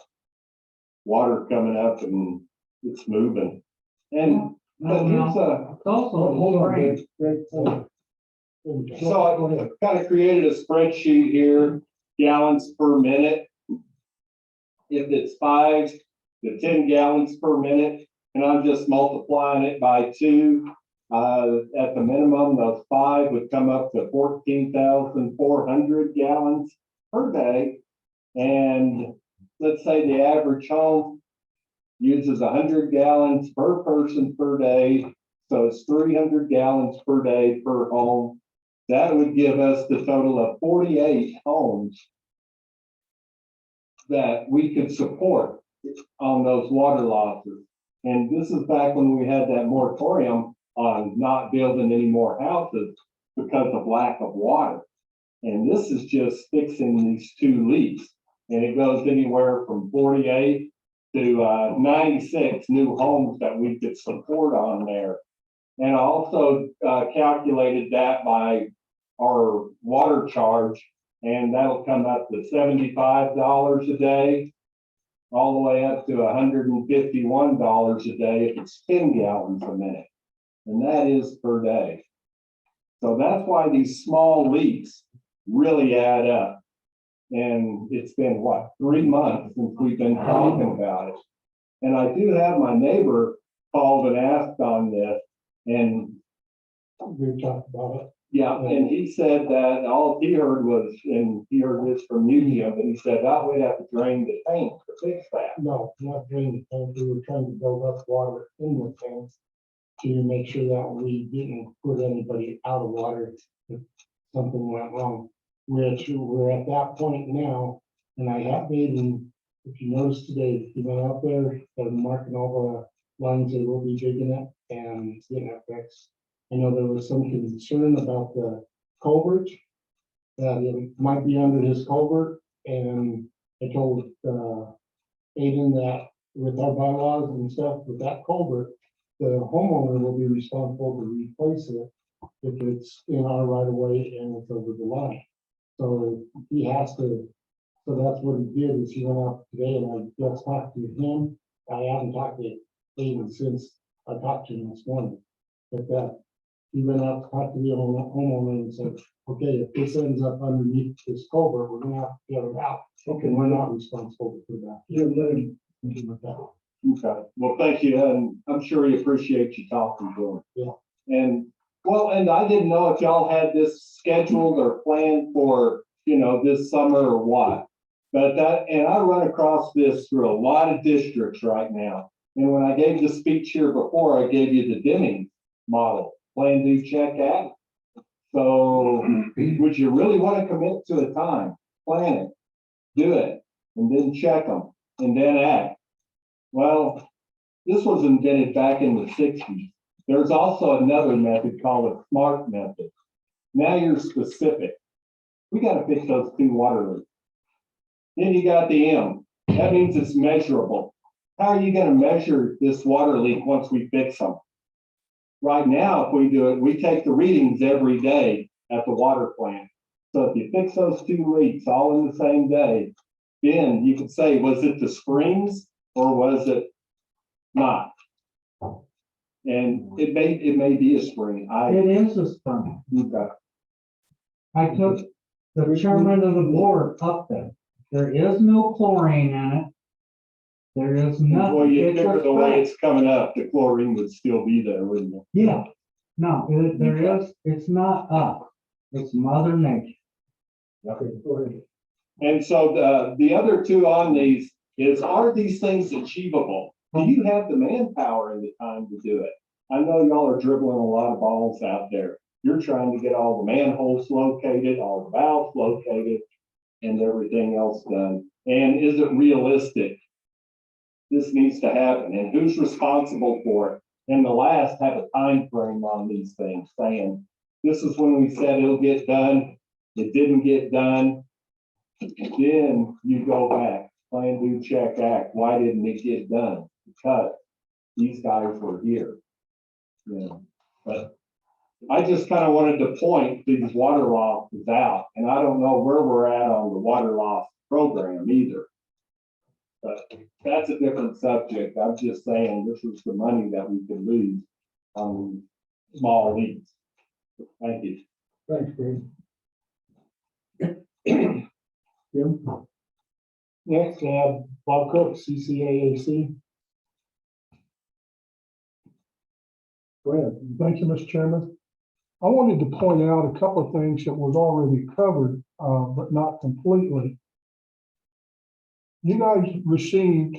water coming up and it's moving. And but here's a, It's also Hold on, spring. Greg. so I kind of created a spreadsheet here, gallons per minute. If it's 5 to 10 gallons per minute, and I'm just multiplying it by 2. At the minimum, those 5 would come up to 14,400 gallons per day. And let's say the average home uses 100 gallons per person per day. So it's 300 gallons per day per home. That would give us the total of 48 homes that we could support on those water losses. And this is back when we had that moratorium on not building any more houses because of lack of water. And this is just fixing these 2 leaks. And it goes anywhere from 48 to 96 new homes that we could support on there. And I also calculated that by our water charge, and that'll come up to $75 a day, all the way up to $151 a day if it's 10 gallons a minute. And that is per day. So that's why these small leaks really add up. And it's been, what, 3 months since we've been talking about it. And I do have my neighbor called and asked on this, and We talked about it. yeah, and he said that all he heard was, and he heard this from you, but he said, oh, we'd have to drain the tank to fix that. No, not draining the tank. We were trying to build up water in the tanks to make sure that we didn't put anybody out of water if something went wrong. We're at that point now, and I have made, if you notice today, he went out there, started marking all the lines that will be digging it and getting it fixed. I know there was some concern about the culvert, that it might be under his culvert, and I told Aiden that with our bylaws and stuff, with that culvert, the homeowner will be responsible to replace it if it's in our right of way and it's over the line. So he has to, so that's what he did, is he went out today and I just talked to him. I haven't talked to Aiden since I talked to him this morning. But that, he went out to talk to the homeowner and said, okay, if this ends up underneath this culvert, we're gonna have to get it out. Okay, we're not responsible for that. You're letting. Okay, well, thank you, and I'm sure he appreciates you talking to him. Yeah. And, well, and I didn't know if y'all had this scheduled or planned for, you know, this summer or what. But that, and I run across this through a lot of districts right now. And when I gave the speech here before, I gave you the Deming model, plan, do, check, act. So would you really want to commit to a time, plan it, do it, and then check them, and then act? Well, this was invented back in the 60s, There's also another method called a SMART method. Now you're specific. We gotta fix those 2 water leaks. Then you got the M. That means it's measurable. How are you gonna measure this water leak once we fix them? Right now, if we do it, we take the readings every day at the water plant. So if you fix those 2 leaks all in the same day, then you could say, was it the springs or was it not? And it may be a spring. It is a spring. Okay. I took the chairman of the board up there. There is no chlorine in it. There is Well, nothing. you It's a figure the way spring. it's coming up, the chlorine would still be there, wouldn't it? Yeah, no, it's not up. It's Mother Nature. Okay, go ahead. And so the other 2 on these is, are these things achievable? Do you have the manpower and the time to do it? I know y'all are dribbling a lot of balls out there. You're trying to get all the manholes located, all the valves located, and everything else done. And is it realistic? This needs to happen, and who's responsible for it? And the last, have a time frame on these things, saying, this is when we said it'll get done, it didn't get done. Then you go back, plan, do, check, act. Why didn't it get done? Because these guys were here. Yeah, but I just kind of wanted to point these water losses out, and I don't know where we're at on the water loss program either. But that's a different subject. I'm just saying this is the money that we can lose on small leaks. Thank you. Thanks, Dave. Jim? Next, Bob Cook, CCAAC. Go ahead. Thank you, Mr. Chairman. I wanted to point out a couple of things that was already covered, but not completely. You guys received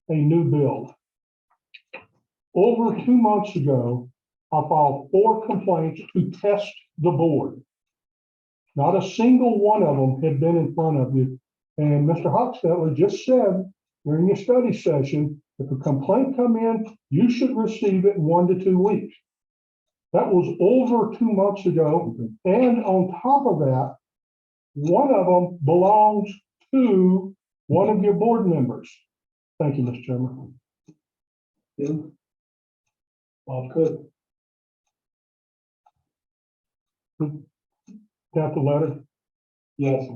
a new bill. Over 2 months ago, I filed 4 complaints to test the board. Not a single one of them had been in front of you. And Mr. Hochstetler just said during your study session, if a complaint come in, you should receive it in 1 to 2 weeks. That was over 2 months ago. And on top of that, one of them belongs to one of your board members. Thank you, Mr. Chairman. Jim? Bob Cook. Got the letter? Yes.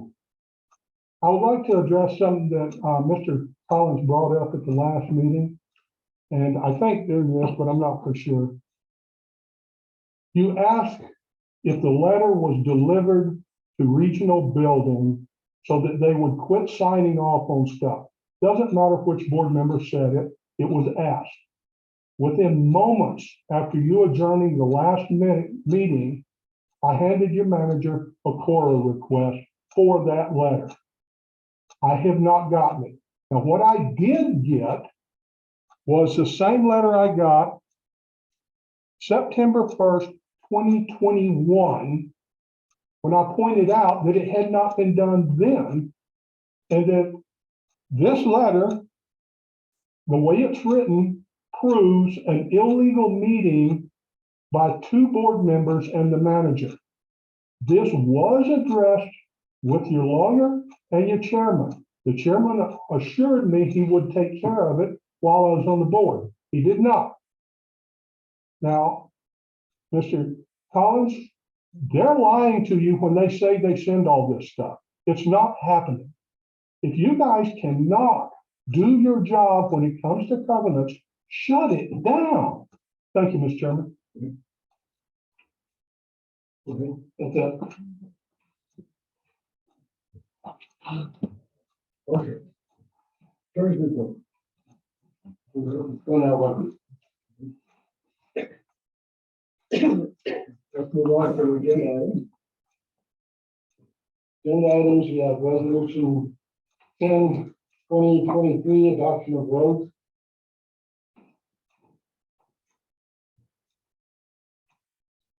I would like to address something that Mr. Collins brought up at the last meeting. And I think during this, but I'm not for sure. You asked if the letter was delivered to regional building so that they would quit signing off on stuff. Doesn't matter which board member said it, it was asked. Within moments after you adjourning the last meeting, I handed your manager a CORA request for that letter. I have not gotten it. Now, what I did get was the same letter I got September 1st, 2021, when I pointed out that it had not been done then, and that this letter, the way it's written, proves an illegal meeting by 2 board members and the manager. This was addressed with your lawyer and your chairman. The chairman assured me he would take care of it while I was on the board. He did not. Now, Mr. Collins, they're lying to you when they say they send all this stuff. It's not happening. If you guys cannot do your job when it comes to covenants, shut it down. Thank you, Mr. Chairman. That's it. Okay. Terry's report. Go now, one. Let's move on to the agenda item. Agenda items, we have resolution 10/2023, adoption of roads.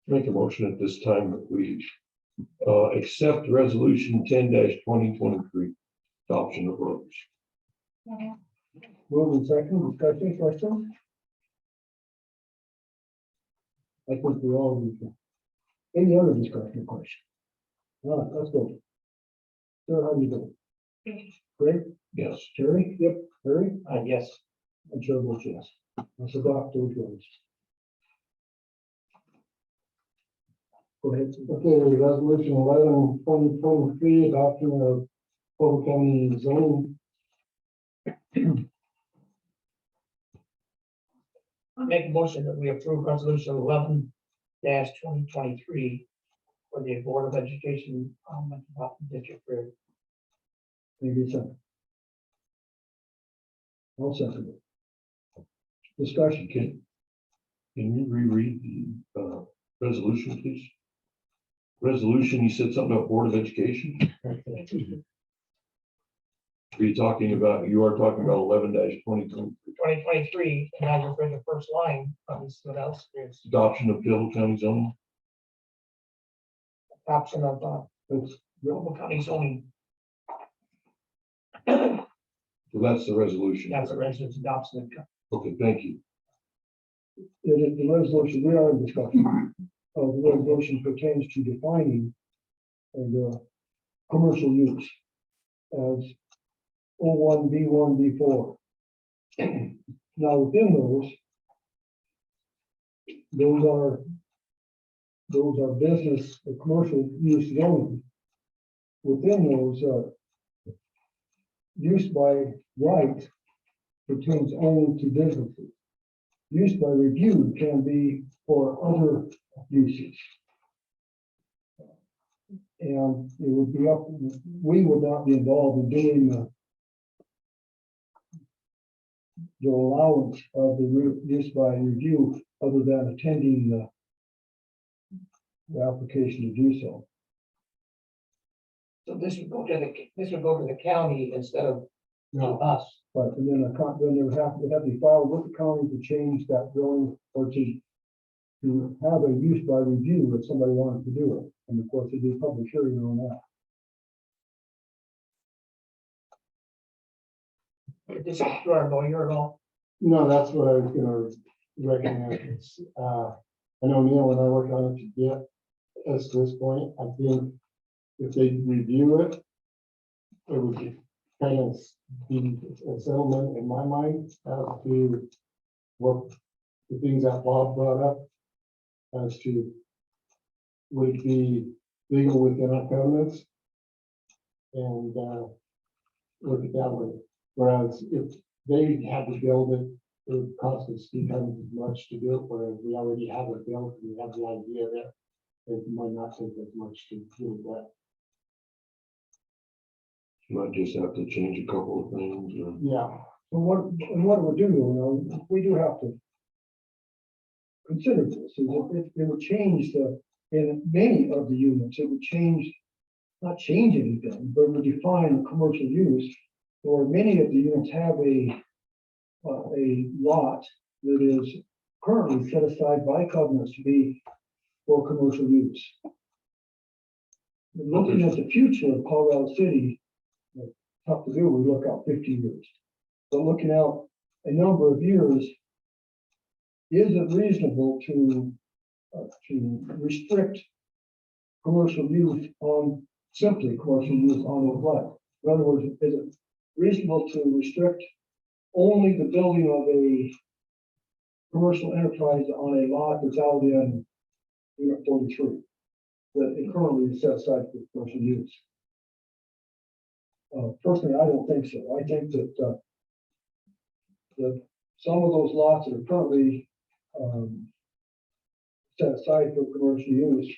Make a motion at this time that we accept resolution 10-2023, adoption of roads. Move in second, discussion, question? I think we all need to. Any other discussion or question? All right, let's go. Sir, how do you vote? Great, Yes. Terry? Yep. Harry? Yes. And Chair votes yes. Let's adopt those rules. Go ahead. Okay, resolution 11/2023, adoption of Fulton County zoning. I make a motion that we approve resolution 11-2023 for the Board of Education, Metropolitan District for Maybe second. I'll second it. Discussion, Ken. Can you reread the, resolution, please? Resolution, you said something about Board of Education? Are you talking about, you are talking about 11-2020, 2023, and I just read the first line, what else is adoption of Fulton County zoning? adoption of, That's, Noble County zoning. So that's the resolution. That's a residence adoption. Okay, thank you. it is the resolution, we are in discussion. The resolution pertains to defining the commercial use as O1, B1, B4. Now, within those are business or commercial use zoning. Within those, use by right pertains only to businesses. Use by review can be for other uses. And it would be up, we would not be involved in doing the allowance of the use by review other than attending the application to do so. So this would go to the county instead of us. But and then they would have to be filed with the county to change that zoning or to have a use by review if somebody wanted to do it. And of course, it'd be a public hearing on that. This is through our lawyer at all. No, that's what I was gonna recommend. I know Neil and I worked on it to get us to this point. I think if they review it, it would be kind of be a settlement in my mind as to what the things that Bob brought up as to would be legal within our covenants and look at that way. Whereas if they had to build it, it would cost us 3 times as much to do it, whereas we already have it built, we have the idea there. It might not take as much to do that. You might just have to change a couple of things or. Yeah. So what it would do, we do have to consider this, is it would change in many of the units, it would not change anything, but it would define commercial use. Or many of the units have a lot that is currently set aside by covenants to be for commercial use. Looking at the future of Colorado City, tough to do, we look out 50 years. But looking out a number of years, is it reasonable to restrict commercial use on simply commercial use on those lots? In other words, is it reasonable to restrict only the building of a commercial enterprise on a lot that's out in Unit 43 that it currently is set aside for commercial use? Personally, I don't think so. I think that some of those lots that are currently set aside for commercial use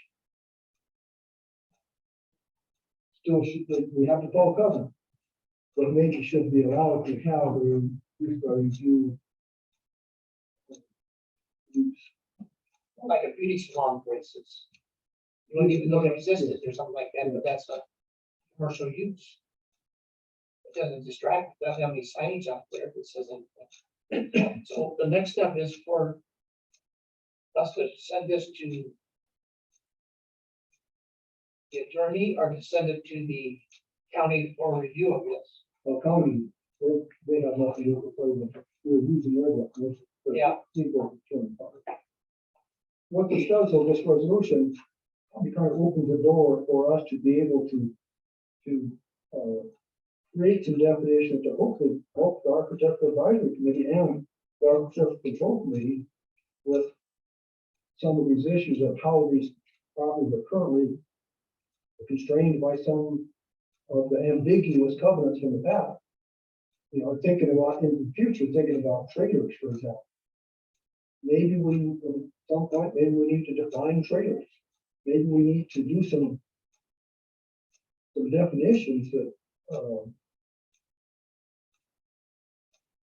still we have to follow covenant. But nature should be allowed to have a use by review. Like a beauty salon, for instance. You don't even know it existed or something like that, but that's a commercial use. It doesn't distract, it doesn't have any signage out there that says anything. So the next step is for us to send this to the attorney or to send it to the county for review of this. Well, county, they have nothing to do with it. We're using their definition. Yeah. What's what this does, though, this resolution, probably kind of opens the door for us to be able to create some definitions to hopefully help the architectural advisory committee and the architectural control committee with some of these issues of how these properties are currently constrained by some of the ambiguous covenants from the past. You know, thinking about in the future, thinking about trailers, for example. Maybe we, at some point, maybe we need to define trailers. Maybe we need to do some definitions that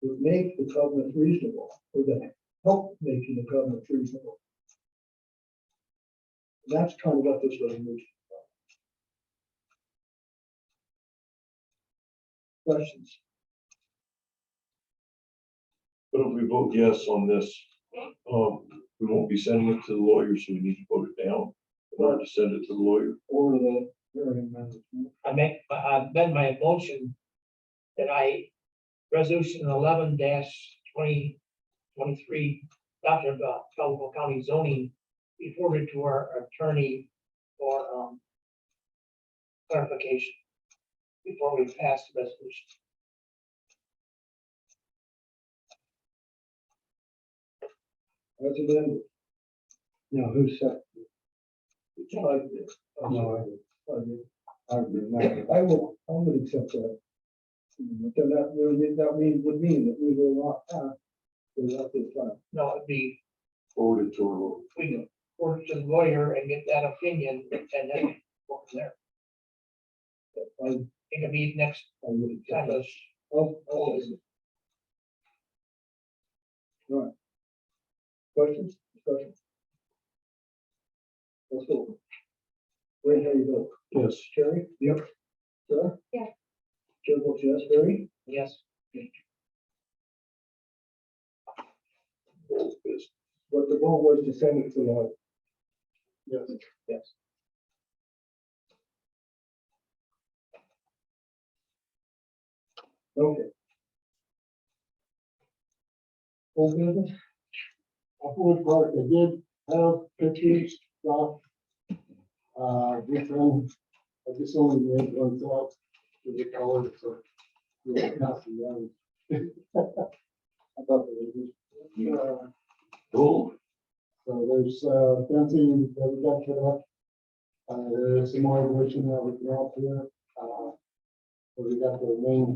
would make the covenant reasonable, or that help making the covenant reasonable. That's kind of what this resolution is about. Questions? But if we vote yes on this, we won't be sending it to the lawyer, so we need to vote it down. Or to send it to the lawyer. Or the hearing management. I amend my motion that resolution 11-2023, adopted about Caldwell County zoning, be forwarded to our attorney for clarification before we pass the resolution. That's amended. Now, who's second? I did. No, I did. I would accept that. But then would mean that we will not pass without this time. No, it'd be, Forward it to a lawyer. we can forward it to the lawyer and get that opinion, and then go from there. It could be next I would accept kind that. of. Oh. Right. Questions, discussion? Let's go. Ray, how you vote? Yes. Terry? Yep. Sarah? Yes. Chair votes yes, Barry? Yes. But the vote was to send it to the. Yes. Yes. Okay. Full business? Upward Park, I did have pictures, stuff. Different, I just only made ones up to the color, so. We won't pass them down. I thought they were just. Cool. So there's, fencing that we got put up. There's some more erosion that we can help here. So we got the main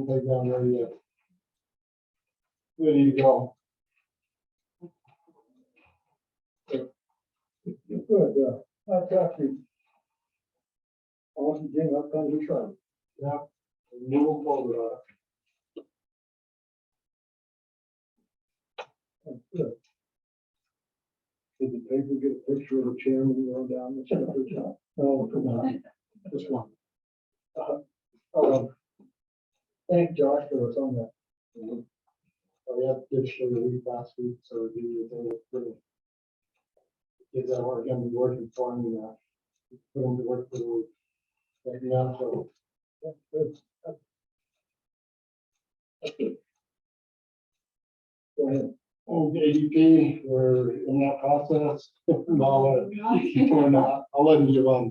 playground area ready to go. Good, that's actually. Awesome, Jim, that's kind of trying. Yeah. Move forward on it. That's good. Did the paper get a picture of the chairman going down the street? Oh, come on, this one. Thank Josh for what's on that. We had kids for the week last week, so we do the thing for the kids that weren't gonna be working for me, put them to work for the week. Right now, so. That's good. That's good. Go ahead. Oh, ADP, we're in that process. No, we're not. I'll let you run.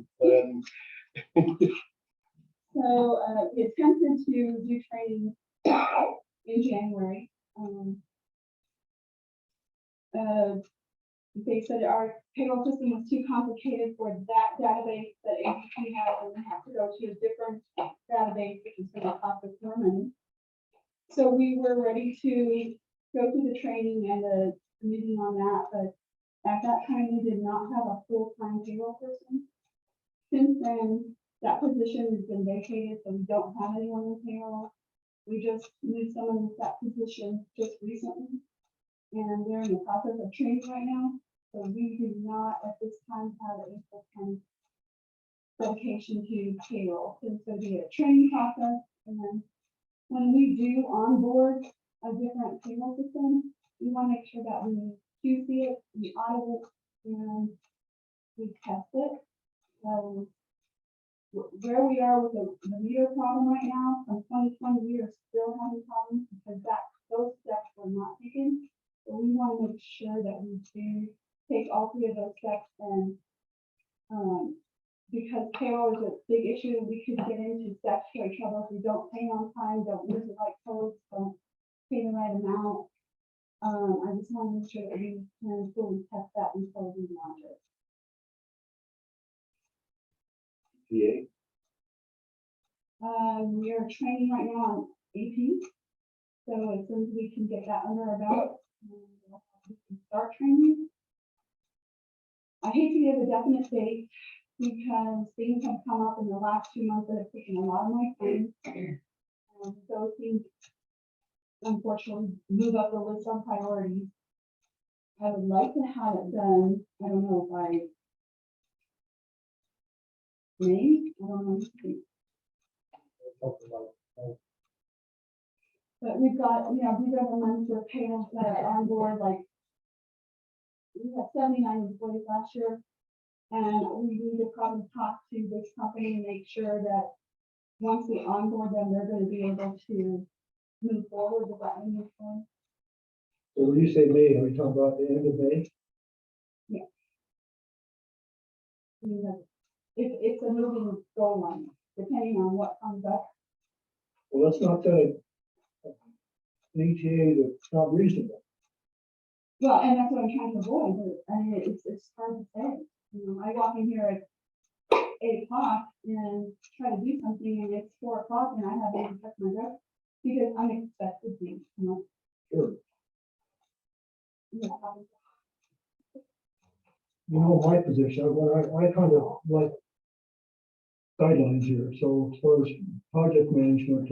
So, we attempted to do training in January. They said our payroll system was too complicated for that database that ADP has, and we have to go to a different database, which is gonna cost us more money. So we were ready to go through the training and the meeting on that, but at that time, we did not have a full-time payroll person. Since then, that position has been vacated, so we don't have anyone in payroll. We just moved someone with that position just recently. And they're in the process of training right now, so we do not at this time have a full-time dedication to payroll. So it's gonna be a training process, and then when we do onboard a different payroll system, we wanna make sure that we QC it, we audit it, and we test it. Where we are with the meter problem right now, from 2020, we are still having problems because those steps were not taken. So we want to make sure that we do take all three of those steps and, because payroll is a big issue, we could get into statutory trouble if we don't pay on time, don't use the right codes, don't pay the right amount. I just want to make sure that we can fully test that before we launch it. We are training right now on AP. So as soon as we can get that under our belt, we can start training. I hate to give a definite date because things have come up in the last 2 months that have taken a lot of my time. And those things unfortunately move up the list on priorities. I would like to have it done, I don't know, by May, I don't know. But we've got, these are the months where payrolls that are on board, like, we had 79 employees last year. And we need to probably talk to this company and make sure that once we onboard them, they're gonna be able to move forward with that new plan. So when you say May, are we talking about the end of May? It's a moving goal line, depending on what comes up. Well, that's not an ETA that's not reasonable. Well, and that's what I'm trying to avoid, but I mean, it's hard to say. I walk in here at 8 o'clock and try to do something and it's 4 o'clock and I haven't even touched my desk because unexpected things, Sure. Yeah. My position, I kind of like guidelines here, so as far as project management,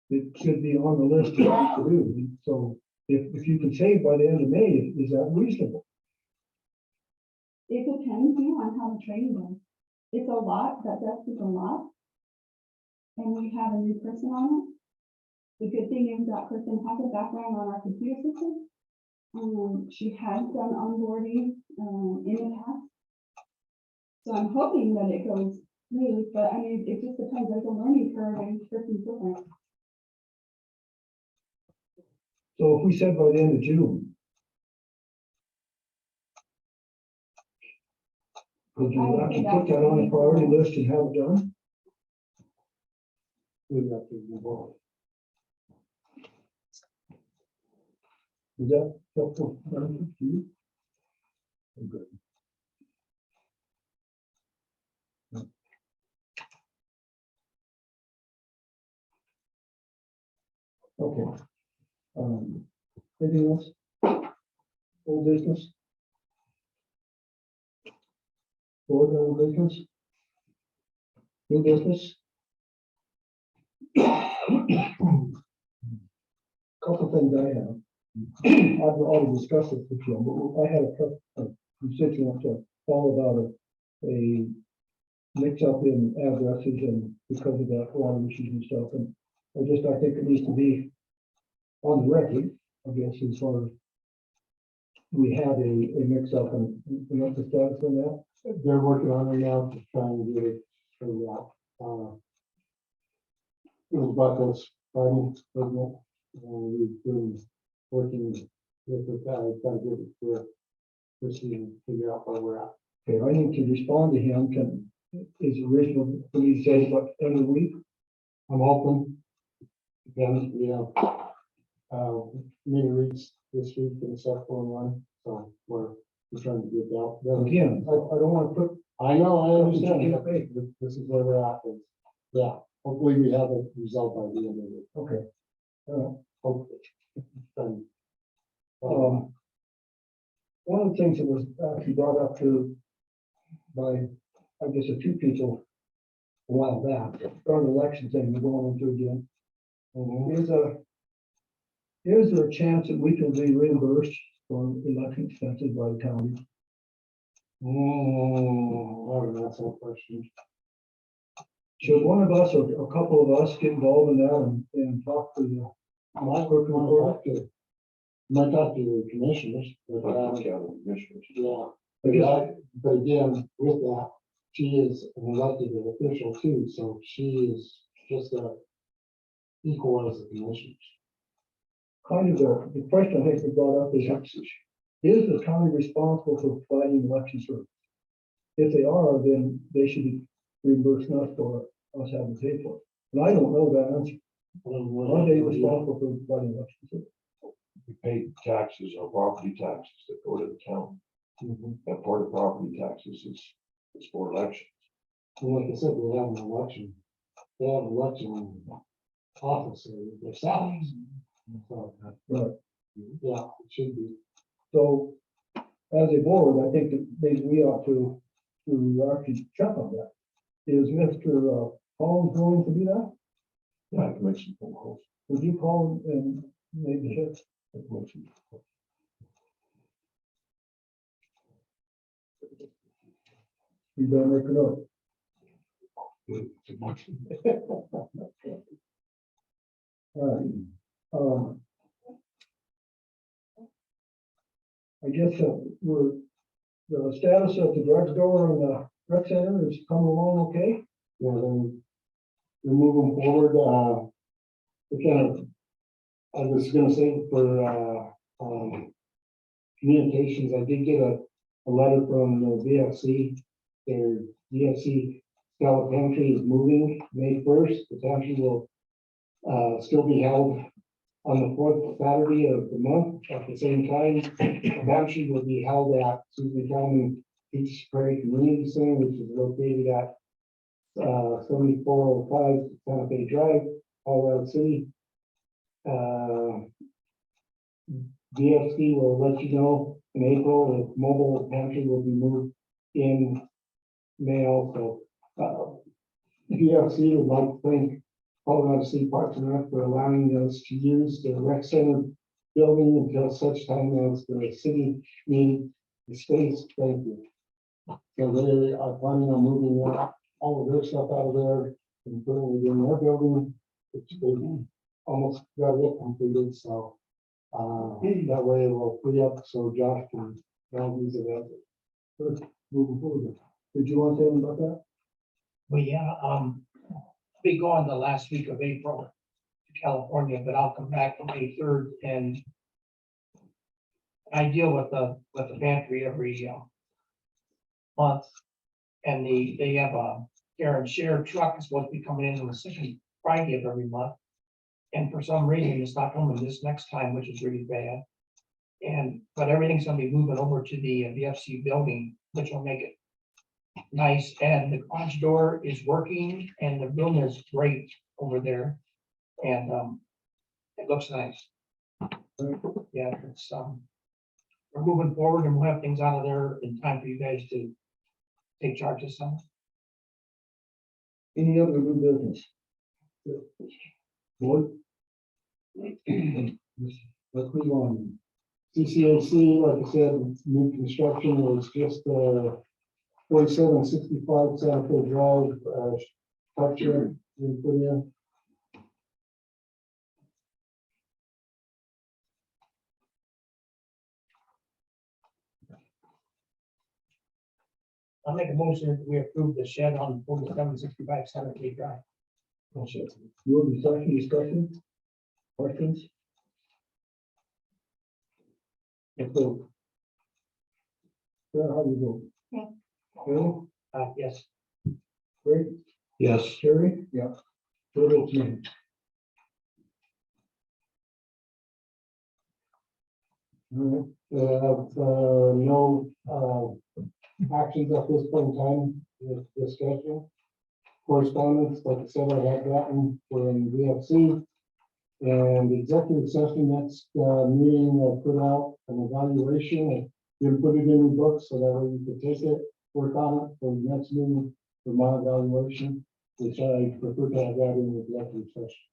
it should be on the list of things to do. So if you can say by the end of May, is that reasonable? It depends on how the training goes. It's a lot, that desk is a lot. And we have a new person on it. The good thing is that person has a background on our computer system. She has done onboarding in the past. So I'm hoping that it goes smooth, but I mean, it just depends. There's a learning curve and each person's different. So if we said by the end of June, would you actually put that on a priority list and have it done? We'd have to move on. Is that helpful to you? Good. Okay. Anything else? Old business? Board old business? New business? Couple things I have. I've already discussed it with you, but I had a couple of constituents call about a mix up in addresses and because of that water issues and stuff. And I think it needs to be on the record, I guess, as far as we had a mix up and what's the status on that? They're working on it now to try and get it straightened out. It was about this Friday, wasn't it? And we've been working with the guy, trying to get it to proceed and figure out where we're at. Okay, I need to respond to him. Is it reasonable for me to say what end of the week? I'm open. Again, we have, meeting weeks this week and stuff going on, so we're trying to get that. Again, I don't want to put. I know, I Something understand. you can't make. This is where we're at. Yeah, hopefully we have it resolved by the end of it. Okay. Hopefully. And, One of the things that was actually brought up to by, I guess, a few people a while back, during the election thing we're going into again, is there a chance that we can be reimbursed for election expenses by the county? that's a question. Should one of us or a couple of us get involved in that and talk to the Might talk to the commissioners, but, Commissioners. yeah. But again, with that, she is an elected official too, so she is just equal as the commissioners. kind of the question I think we brought up is is the county responsible for providing election service? If they are, then they should be reimbursing us for us having to pay for it. And I don't know that answer. Are they responsible for providing election service? We pay taxes, our property taxes that go to the county. And part of property taxes is for elections. And like I said, we have an election, they have election officers, their salaries. So, Right. yeah, it should be. So as a board, I think that maybe we ought to actually check on that. Is Mr. Collins going to do that? Yeah, I can make some phone calls. Would you call him and maybe check? I can make some phone calls. You better make a note. All right. I guess the status of the drugstore and the rec center is coming along okay? Yeah, they're moving forward, we kind of, I was gonna say for, communications, I did get a letter from the VFC. Their VFC Scout Pantry is moving May 1st. The pantry will, still be held on the fourth Saturday of the month at the same time. The pantry will be held at Susan County Peach Prairie Community Center, which is located at 7405 Santa Fe Drive, Colorado City. DFC will let you know in April if mobile pantry will be moved in May also. DFC would like to thank Colorado City Parks and Rec for allowing us to use the rec center building until such time as the city needs the space. Thank you. So they are planning on moving all of their stuff out of there and putting it in their building, which they almost got it completed, so that way it will free up so Josh can now use it as Good. Moving forward. Did you want to say anything about that? Well, yeah, be gone the last week of April to California, but I'll come back on May 3rd, and I deal with the pantry every month. And they have a care and share truck is supposed to be coming in on the second Friday of every month. And for some reason, it's not coming this next time, which is really bad. But everything's gonna be moving over to the VFC building, which will make it nice. And the garage door is working and the room is great over there. And it looks nice. Yeah, it's we're moving forward and we'll have things out of there in time for you guys to take charge of some. Any other new business? Board? Let's move on. CCAC, like I said, new construction was just 4765 Santa Fe Drive, structure we put in. I'll make a motion that we approve the shed on 4765 Santa Fe Drive. Your discussion, questions? Let's vote. Sarah, how do you vote? Bill? Yes. Great. Yes. Terry? Yeah. Bill votes yes. All right. No actions at this point in time, with discussion. Correspondence, like I said, I have gotten from VFC. And the executive session next meeting, put out an evaluation. You put it in the book so that way you can take it, work on it for the next meeting for my evaluation, which I prefer to have that in the executive session.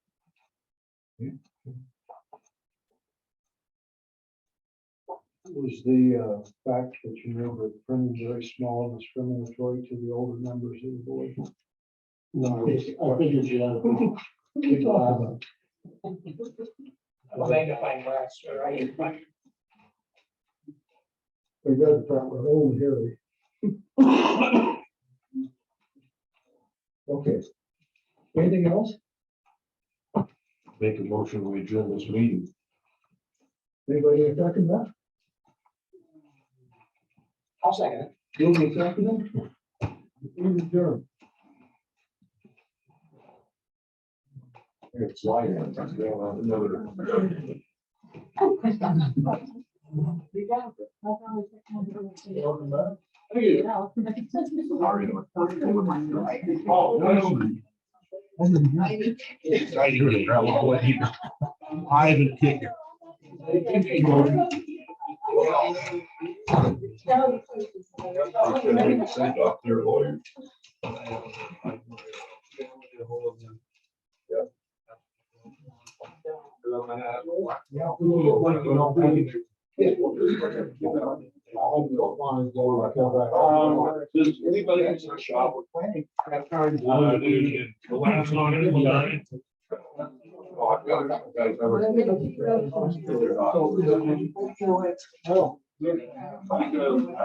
Was the fact that you know the printing very small and discriminatory to the older members of the board? No, I figured you had. What are you talking about? Magnifying glass, right? We got it from the old Harry. Okay. Anything else? Make a motion, we adjourn this meeting. Anybody second that? I'll second it. Moving and seconding. Meeting adjourned. It's like, another. Welcome back. Thank you. I haven't kicked Send off their lawyer. Yeah, we will get like, you know, Does anybody have a shop? The last one in the line. Oh, I've got a couple guys. Oh. Pretty good.